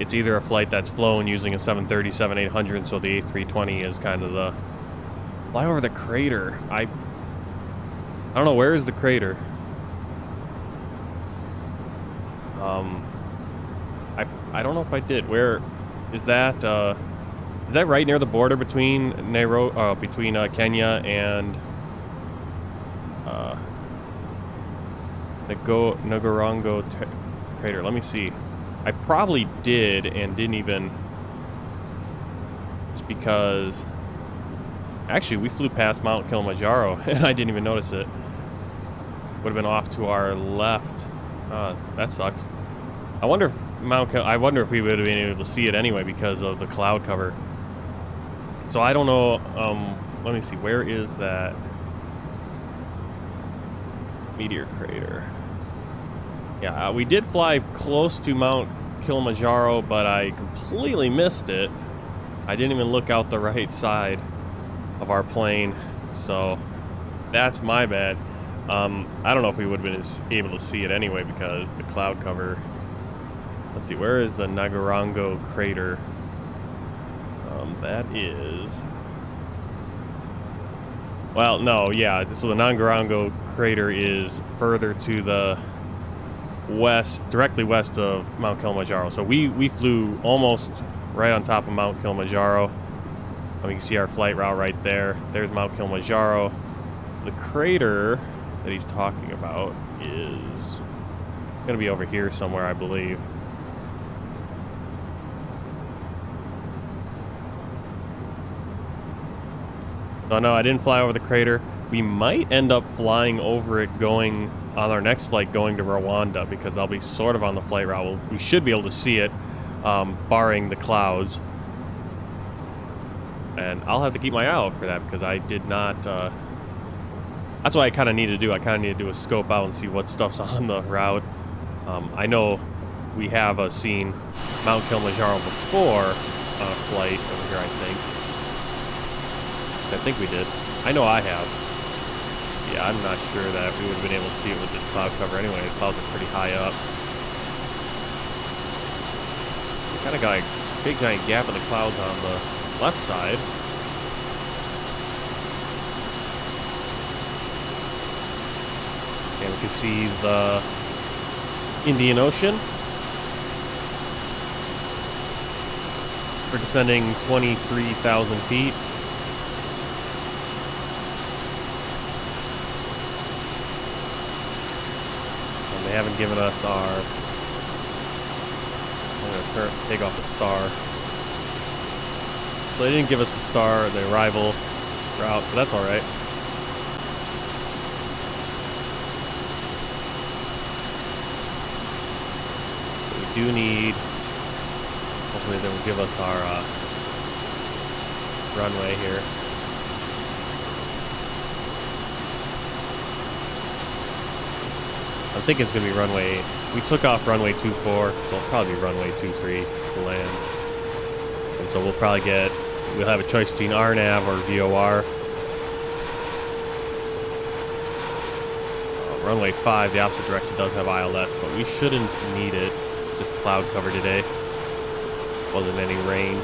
it's either a flight that's flown using a 737-800, so the A320 is kind of the fly over the crater. I don't know, where is the crater? I don't know if I did. Where is that? Is that right near the border between Nairobi, Kenya and Ngorongoro crater? Let me see. I probably did and didn't even, just because actually we flew past Mount Kilimanjaro and I didn't even notice it. Would have been off to our left. That sucks. I wonder if we would have been able to see it anyway because of the cloud cover. So I don't know. Let me see. Where is that meteor crater? Yeah, we did fly close to Mount Kilimanjaro, but I completely missed it. I didn't even look out the right side of our plane, so that's my bad. I don't know if we would have been able to see it anyway because the cloud cover. Let's see, where is the Ngorongoro crater? That is... Well, no, yeah, so the Ngorongoro crater is further to the west, directly west of Mount Kilimanjaro. So we flew almost right on top of Mount Kilimanjaro. And we can see our flight route right there. There's Mount Kilimanjaro. The crater that he's talking about is going to be over here somewhere, I believe. So no, I didn't fly over the crater. We might end up flying over it going on our next flight going to Rwanda because I'll be sort of on the flight route. We should be able to see it, barring the clouds. And I'll have to keep my eye out for that because I did not... that's what I kind of need to do. I kind of need to do a scope out and see what stuff's on the route. I know we have seen Mount Kilimanjaro before on a flight over here, I think. I think we did. I know I have. Yeah, I'm not sure that we would have been able to see it with this cloud cover anyway. The clouds are pretty high up. We kind of got a big giant gap in the clouds on the left side. And we can see the Indian Ocean. We're descending 23,000 feet. They haven't given us our... I'm going to take off the star. So they didn't give us the star, the arrival route, but that's alright. We do need... Hopefully they will give us our runway here. I think it's going to be runway... We took off runway 24, so it'll probably be runway 23 to land. And so we'll probably get... We'll have a choice between RNAV or VOR. Runway 5, the opposite direction, does have ILS, but we shouldn't need it. It's just cloud cover today. Wasn't any rain.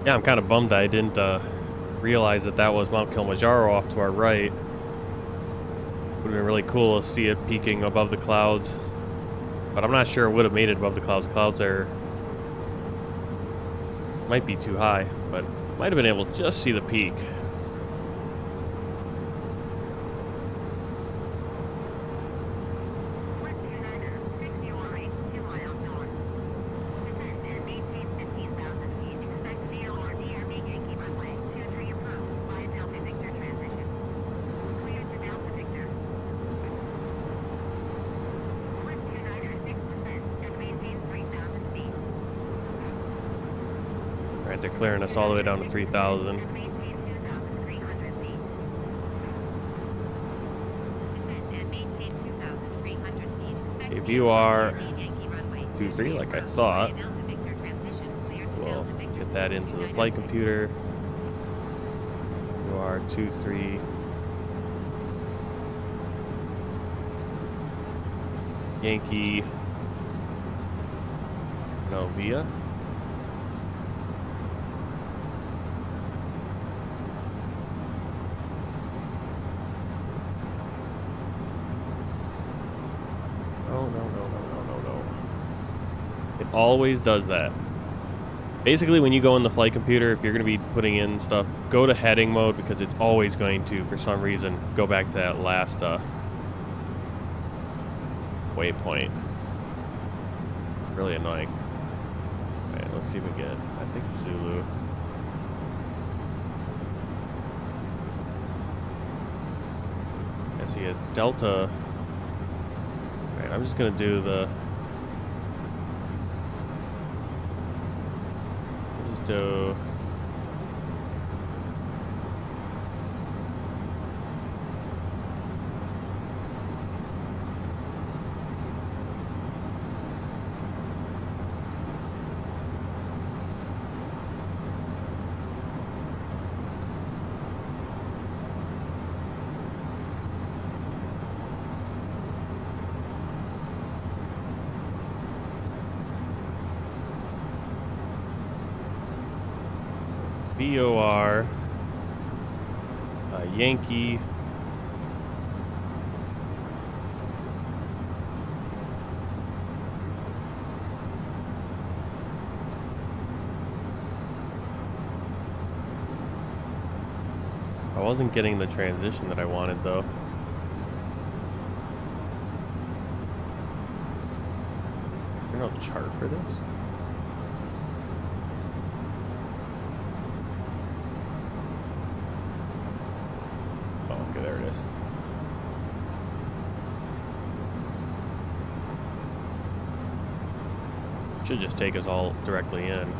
Yeah, I'm kind of bummed I didn't realize that that was Mount Kilimanjaro off to our right. Would have been really cool to see it peaking above the clouds. But I'm not sure it would have made it above the clouds. Clouds are... might be too high, but might have been able to just see the peak. Alright, they're clearing us all the way down to 3,000. Okay, VOR 23, like I thought. We'll get that into the flight computer. VOR 23. Yankee Novia. Always does that. Basically, when you go in the flight computer, if you're going to be putting in stuff, go to heading mode because it's always going to, for some reason, go back to that last waypoint. Really annoying. Alright, let's see if we get, I think Zulu. I see it's Delta. Alright, I'm just going to do the... do VOR Yankee I wasn't getting the transition that I wanted though. There's no chart for this. There it is. Should just take us all directly in.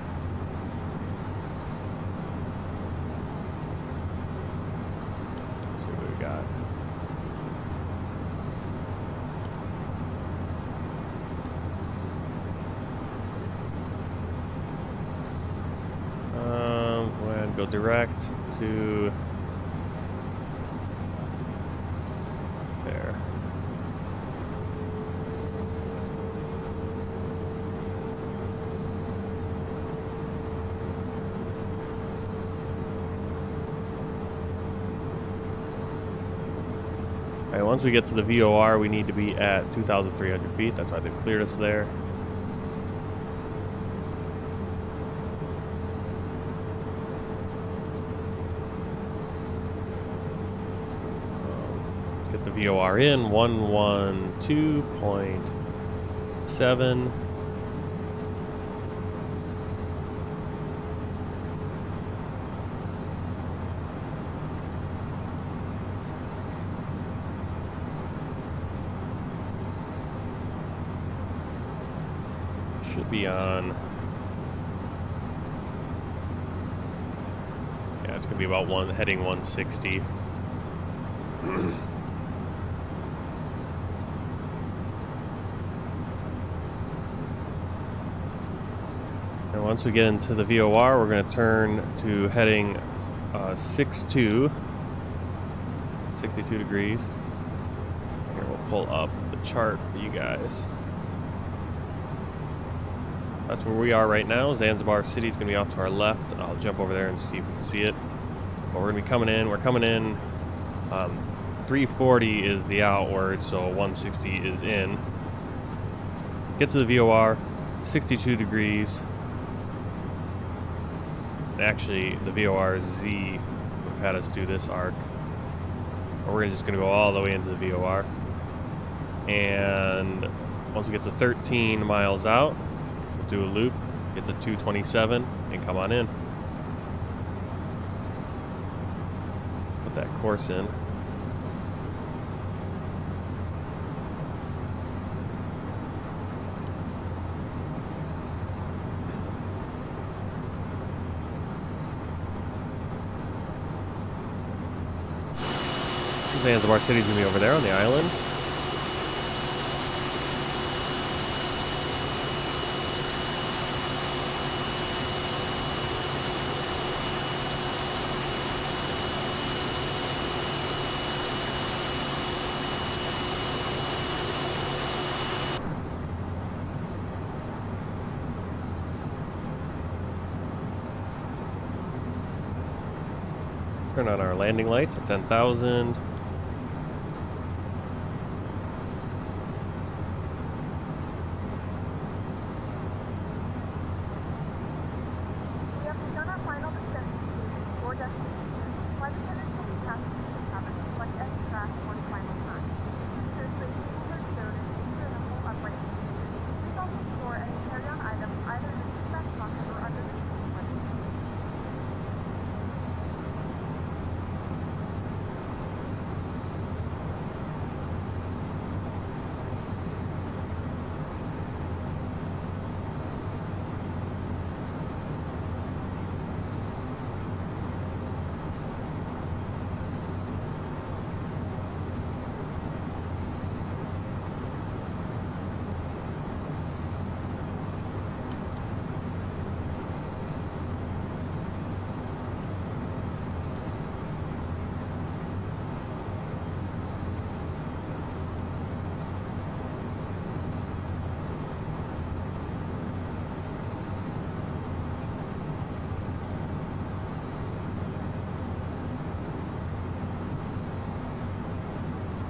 Let's see what we got. Go ahead and go direct to there. Alright, once we get to the VOR, we need to be at 2,300 feet. That's why they've cleared us there. Get the VOR in 112.7. Should be on. Yeah, it's gonna be about heading 160. And once we get into the VOR, we're going to turn to heading 62 degrees. Here, we'll pull up the chart for you guys. That's where we are right now. Zanzibar City is going to be off to our left. I'll jump over there and see if we can see it. But we're going to be coming in. We're coming in 340 is the outward, so 160 is in. Get to the VOR, 62 degrees. Actually, the VOR Z had us do this arc. We're just going to go all the way into the VOR. And once we get to 13 miles out, we'll do a loop, get to 227, and come on in. Put that course in. Zanzibar City's gonna be over there on the island. Turn on our landing lights at 10,000.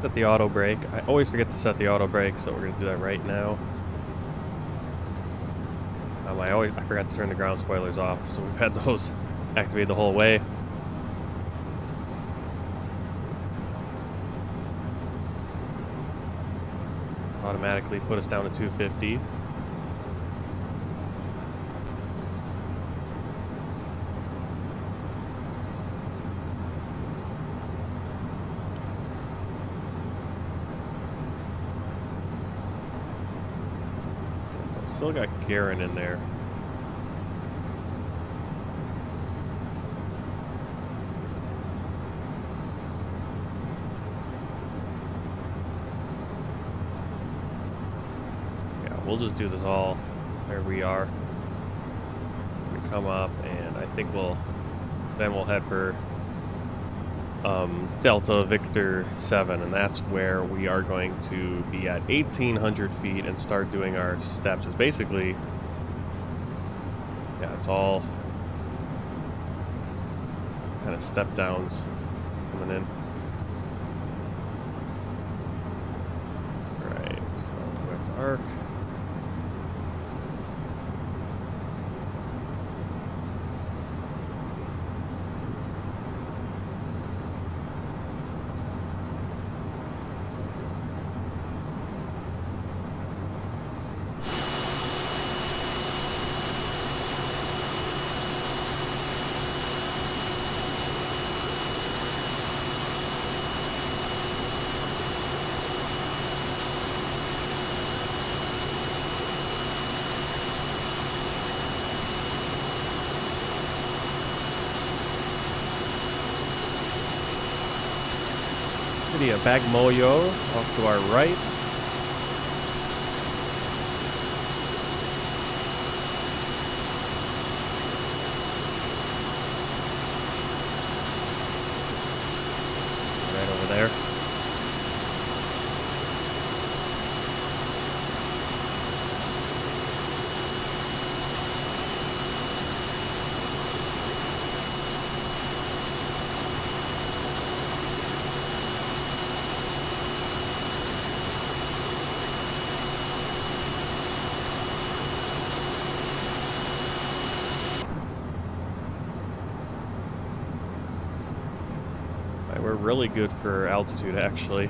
Set the auto brake. I always forget to set the auto brake, so we're going to do that right now. I forgot to turn the ground spoilers off, so we've had those activated the whole way. Automatically put us down to 250. So still got Garen in there. Yeah, we'll just do this all where we are. We come up, and I think we'll head for Delta Victor 7, and that's where we are going to be at 1,800 feet and start doing our steps. It's basically, yeah, it's all kind of step downs coming in. Alright, so direct arc. A Bagmoyo off to our right. Right over there. really good for altitude, actually.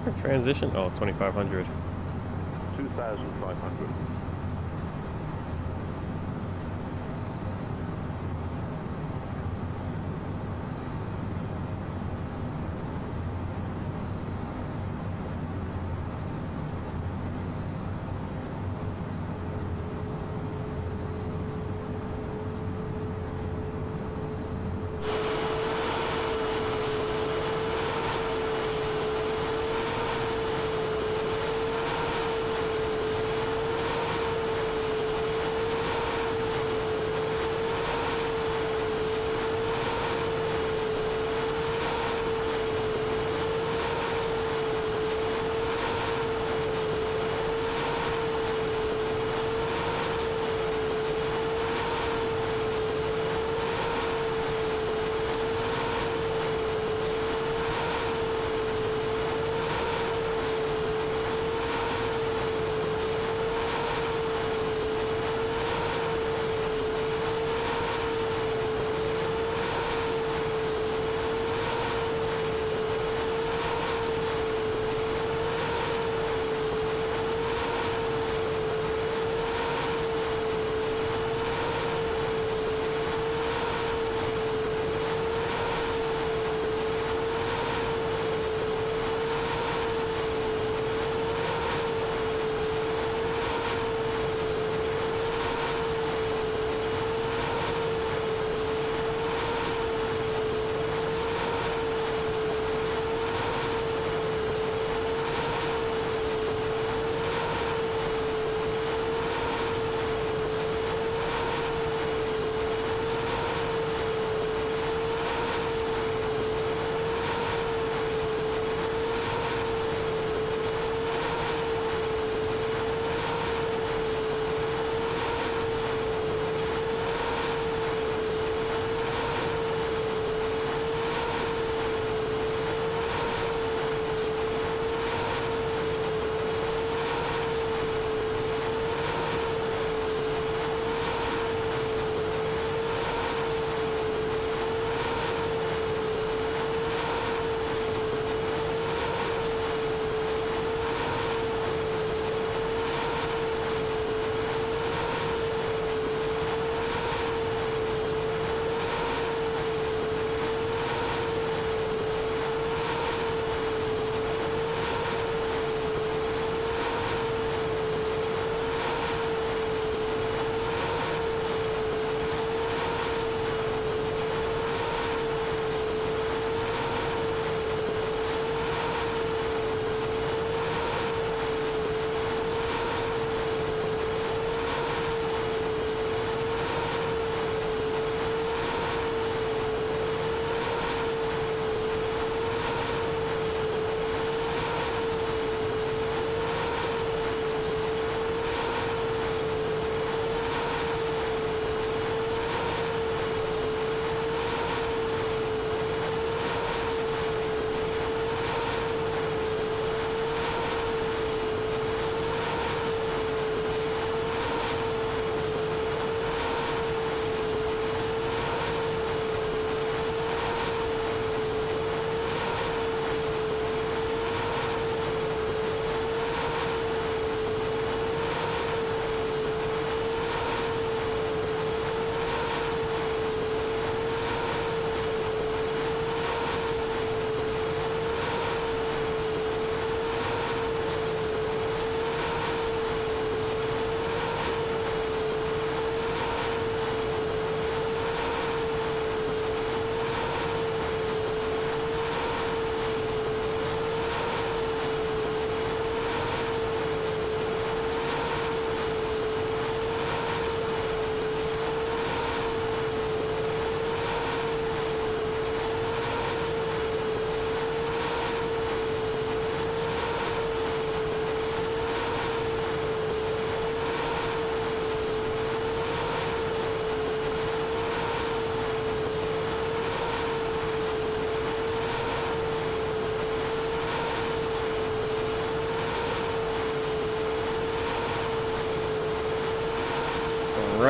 What's our transition? Oh, 2500. 2,500.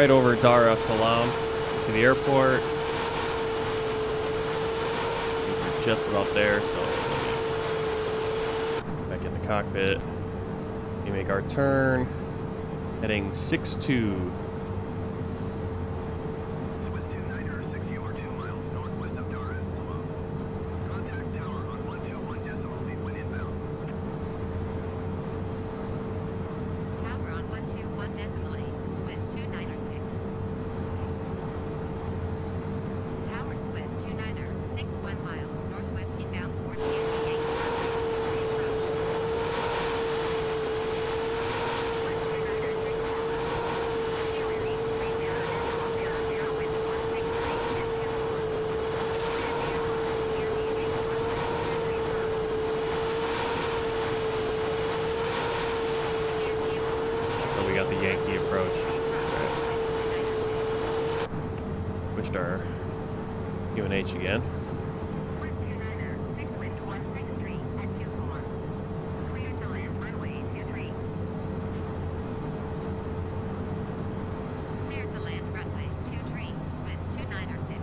right over Dar es Salaam. You see the airport. We're just about there, so back in the cockpit. We make our turn, heading 6-2. Swiss 29er, 6 or 2 miles northwest of Dar es Salaam. Contact tower on 121 decimal feet when inbound. Tower on 121 decimal 8, Swiss 296. Tower Swiss 29er, 61 miles northwest inbound 48 So we got the Yankee approach. Switched our UNH again. Clear to land runway 23, Swiss 296.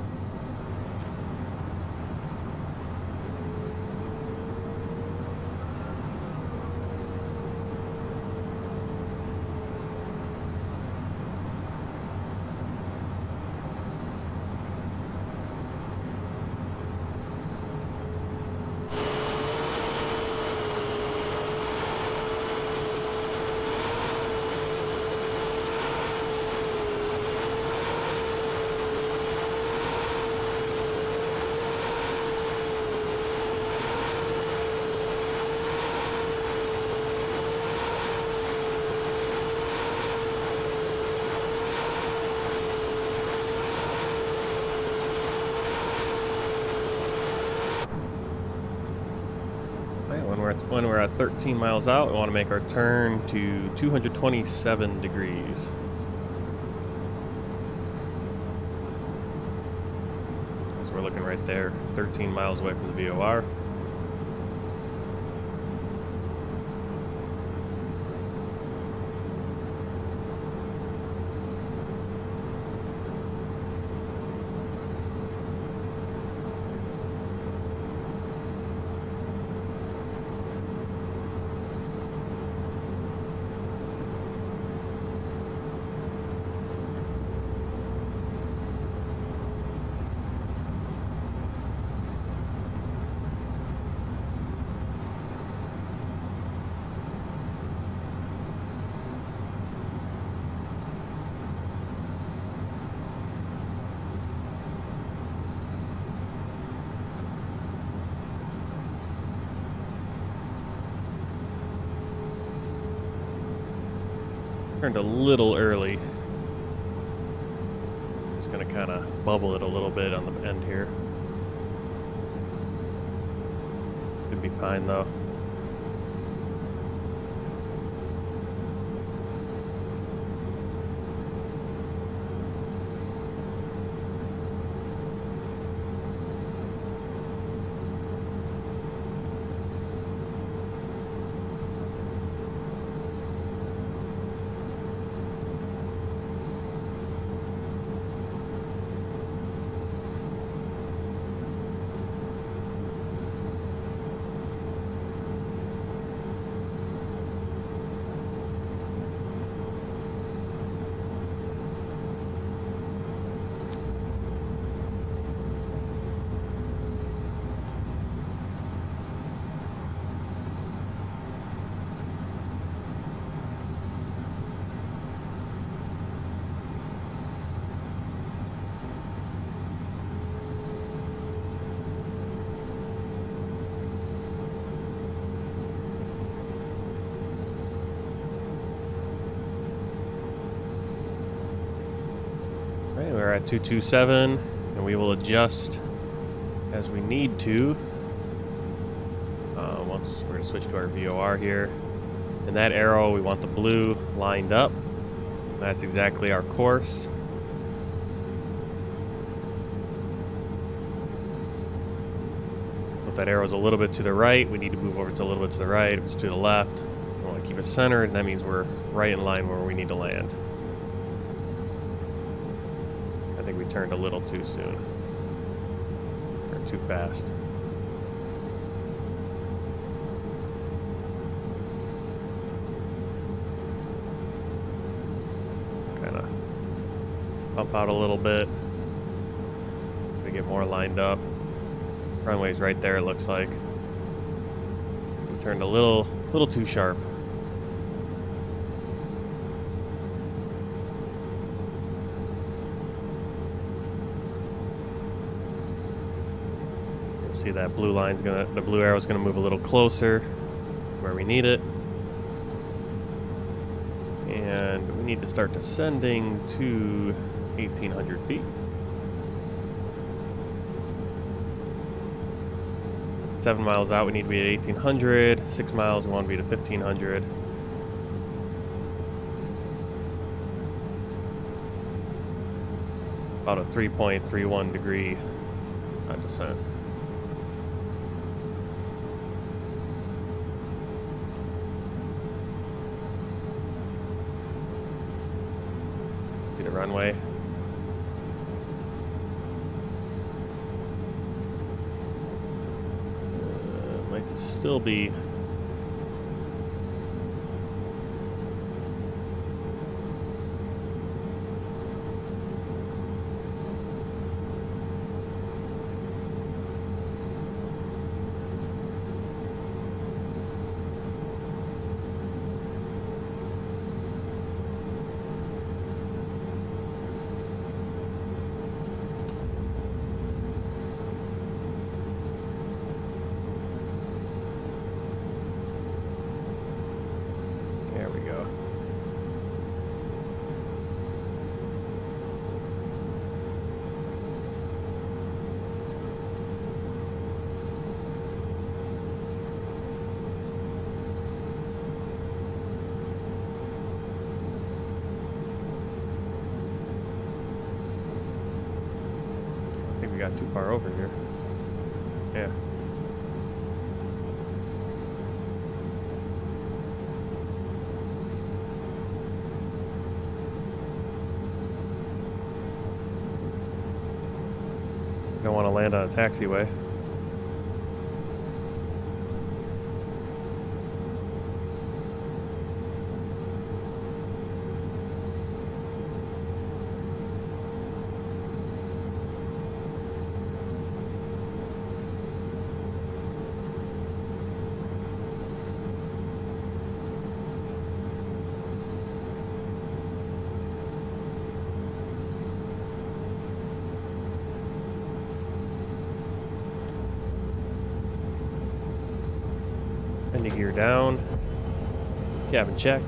When we're at 13 miles out, we want to make our turn to 227 degrees. So we're looking right there, 13 miles away from the VOR. Turned a little early. Just gonna kind of bubble it a little bit on the end here. Should be fine though. Right, we're at 227, and we will adjust as we need to. Once we're going to switch to our VOR here. In that arrow, we want the blue lined up. That's exactly our course. If that arrow's a little bit to the right, we need to move over to a little bit to the right. If it's to the left, we want to keep it centered, and that means we're right in line where we need to land. think we turned a little too soon. Or too fast. Kind of bump out a little bit. We get more lined up. Runway's right there, it looks like. We turned a little too sharp. You'll see that blue line's gonna, the blue arrow's gonna move a little closer where we need it. And we need to start descending to 1,800 feet. 7 miles out, we need to be at 1,800. 6 miles, we want to be to 1,500. About a 3.31 degree descent. See the runway. Might still be got too far over here. Yeah. Don't want to land on a taxiway. Ending gear down. Cabin check.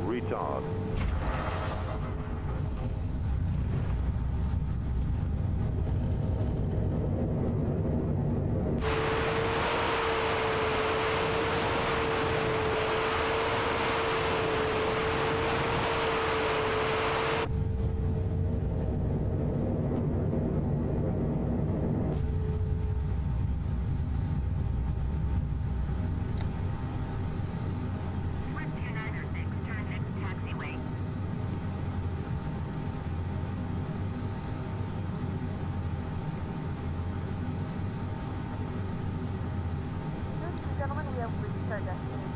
Retard. our destination.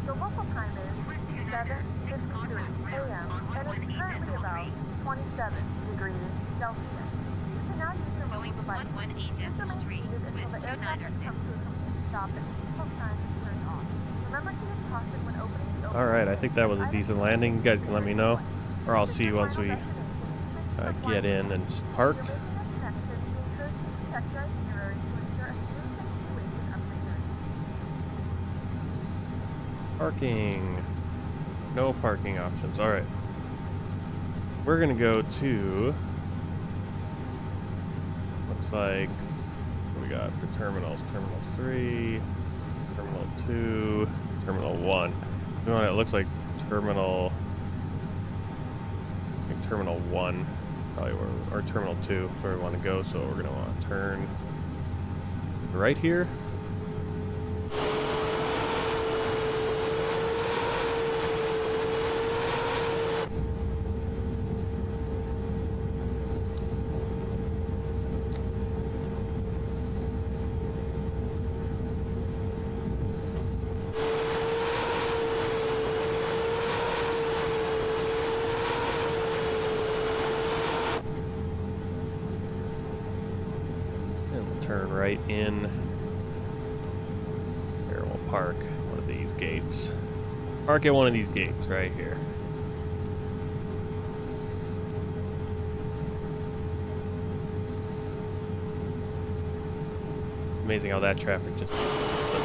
The local time is 7:53 a.m. and it's currently about 27 degrees Celsius. You can now use your mobile device. Just remain seated until the aircraft has come to a complete stop and the seatbelt sign is turned off. Remember to use caution when opening the overhead Alright, I bin. think that was a decent landing. You guys can let me know. Or I'll This is see your once final we destination. get in and parked. If you're making a connection, we encourage you to check your itinerary to ensure a smooth continuation of your journey. Parking. No parking options. Alright. We're gonna go to... Looks like... What we got for terminals? Terminal 3, Terminal 2, Terminal 1. You know what? It looks like Terminal... I think Terminal 1, probably where... Or Terminal 2, where we want to go, so we're gonna want to turn... right here. Turn right in. Here, we'll park one of these gates. Park at one of these gates right here. Amazing how that traffic just does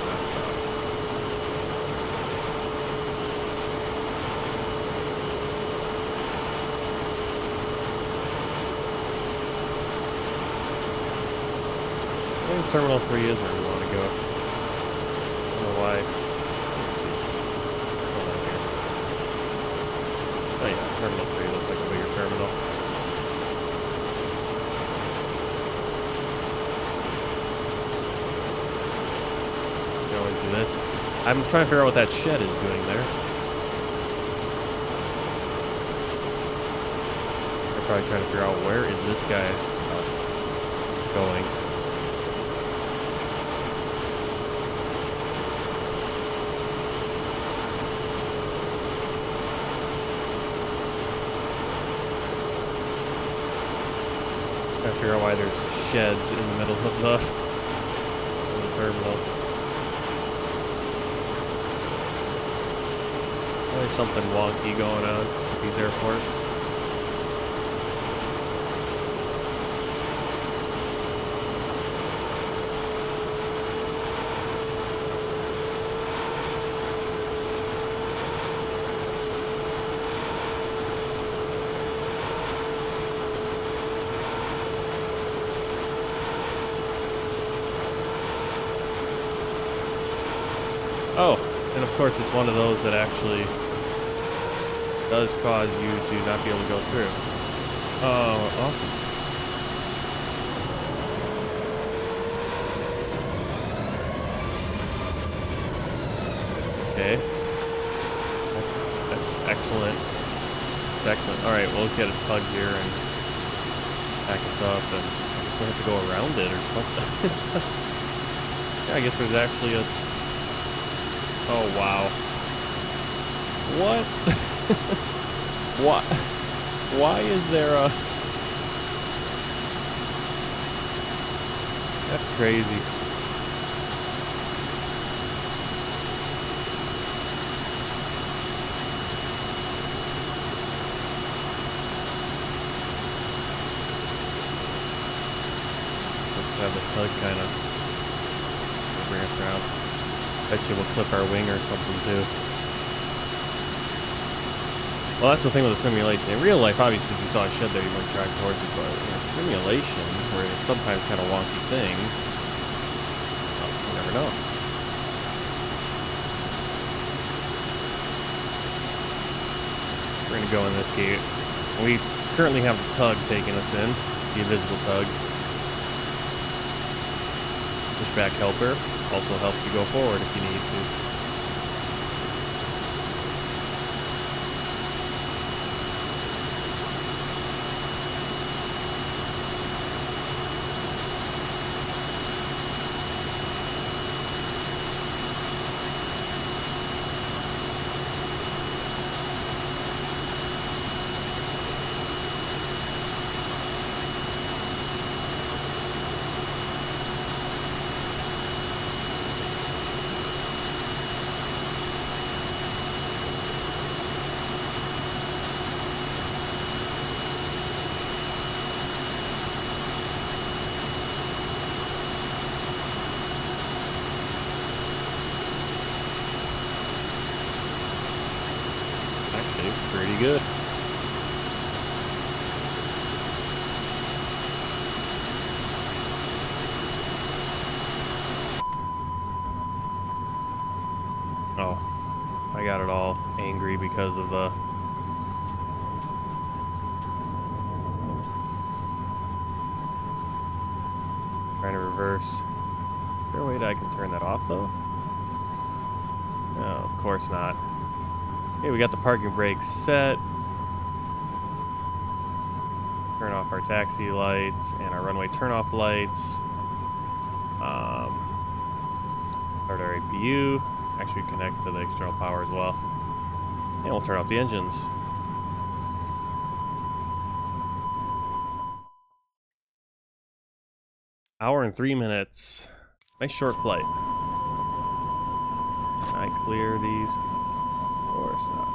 not stop. I think Terminal 3 is where we want to go. I don't know why. Let's see. Hold on here. Oh yeah, Terminal 3 looks like a bigger terminal. You can always do this. I'm trying to figure out what that shed is doing there. They're probably trying to figure out where is this guy going. Trying to figure out why there's sheds in the middle of the terminal. Always something wonky going on at these airports. Oh, and of course it's one of those that actually does cause you to not be able to go through. Oh, awesome. Okay. That's excellent. That's excellent. Alright, we'll get a tug here and back us up, and I guess we'll have to go around it or something. Yeah, I guess there's actually a... Oh, wow. What? What? Why is there a... That's crazy. Let's have the tug kind of bring us around. Bet you we'll clip our wing or something too. Well, that's the thing with a simulation. In real life, obviously, if you saw a shed there, you might drive towards it, but in a simulation, where it's sometimes kind of wonky things, well, you never know. We're going to go in this gate. We currently have the tug taking us in, the invisible tug. Pushback helper also helps you go forward if you need to. Pretty good. Oh, I got it all angry because of the... Trying to reverse. Is there a way that I can turn that off, though? No, of course not. Okay, we got the parking brakes set. Turn off our taxi lights and our runway turn-off lights. Start our APU. Actually connect to the external power as well. And we'll turn off the engines. Hour and 3 minutes. Nice short flight. Can I clear these? Of course not.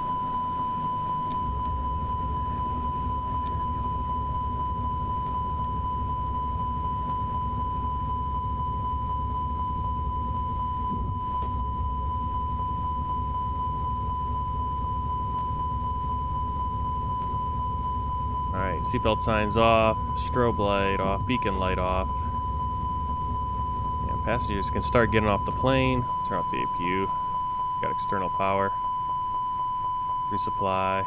Alright, seatbelt signs off, strobe light off, beacon light off. And passengers can start getting off the plane. Turn off the APU. Got external power. Resupply.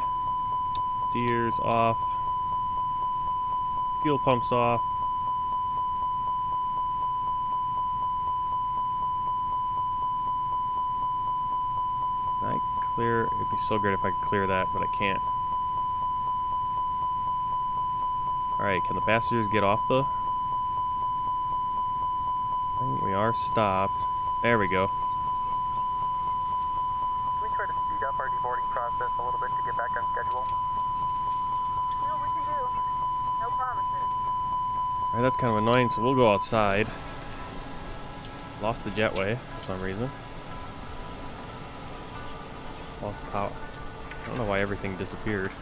Steers off. Fuel pumps off. Can I clear? It'd be so great if I could clear that, but I can't. Alright, can the passengers get off the... We are stopped. There we go. Can we try to speed up our deboarding process a little bit to get back on schedule? See what we can do. No promises. Alright, that's kind of annoying, so we'll go outside. Lost the jetway for some reason. Lost power. I don't know why everything disappeared.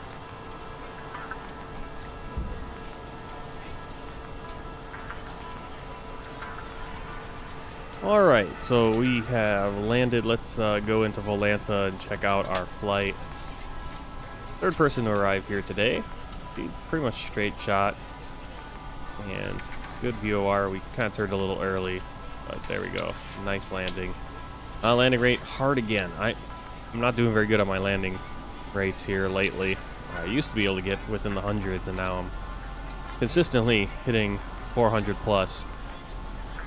Alright, so we have landed. Let's go into Volanta and check out our flight. Third person to arrive here today. Pretty much straight shot. And good VOR. We kind of turned a little early, but there we go. Nice landing. Landing rate hard again. I'm not doing very good on my landing rates here lately. I used to be able to get within the hundreds, and now I'm consistently hitting 400 plus.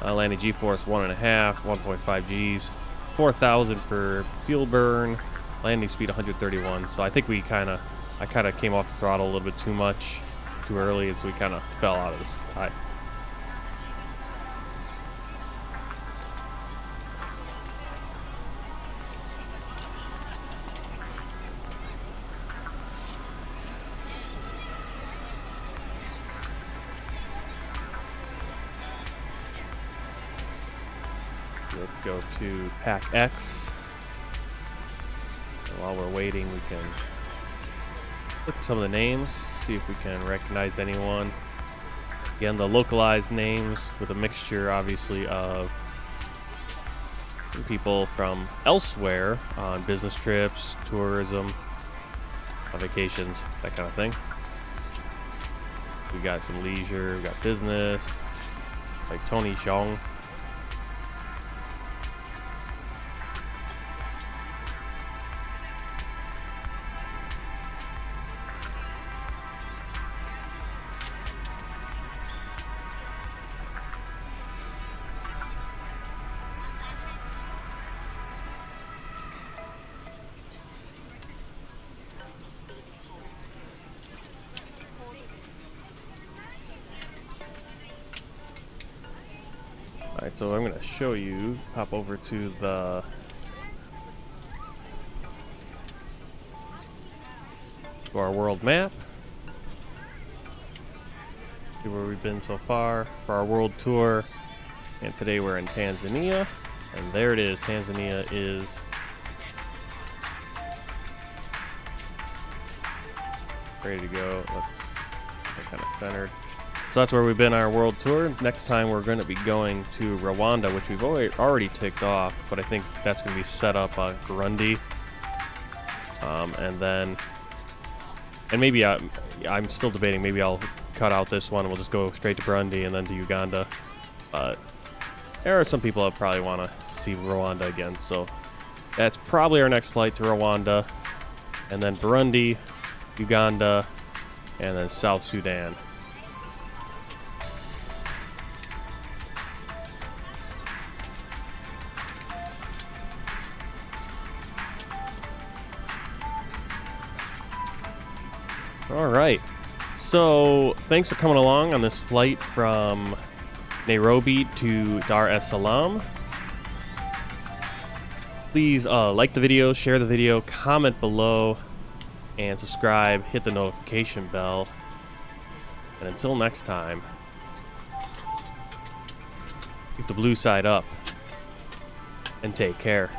Landing G-force 1.5, 1.5 Gs, 4,000 for fuel burn, landing speed 131. So I think I kind of came off the throttle a little bit too much, too early, and so we kind of fell out of the sky. Let's go to Pack X. And while we're waiting, we can look at some of the names, see if we can recognize anyone. Again, the localized names with a mixture, obviously, of some people from elsewhere on business trips, tourism, vacations, that kind of thing. We got some leisure, we got business, like Tony Xiong. Alright, so I'm going to show you, pop over to our world map. See where we've been so far for our world tour. And today we're in Tanzania. And there it is. Tanzania is ready to go. Let's get kind of centered. So that's where we've been on our world tour. Next time we're going to be going to Rwanda, which we've already ticked off, but I think that's going to be set up on Burundi. And then And maybe I'm still debating. Maybe I'll cut out this one. We'll just go straight to Burundi and then to Uganda. But there are some people that probably want to see Rwanda again. So that's probably our next flight to Rwanda. And then Burundi, Uganda, and then South Sudan. All right. So thanks for coming along on this flight from Nairobi to Dar es Salaam. Please like the video, share the video, comment below, and subscribe. Hit the notification bell. And until next time, keep the blue side up and take care.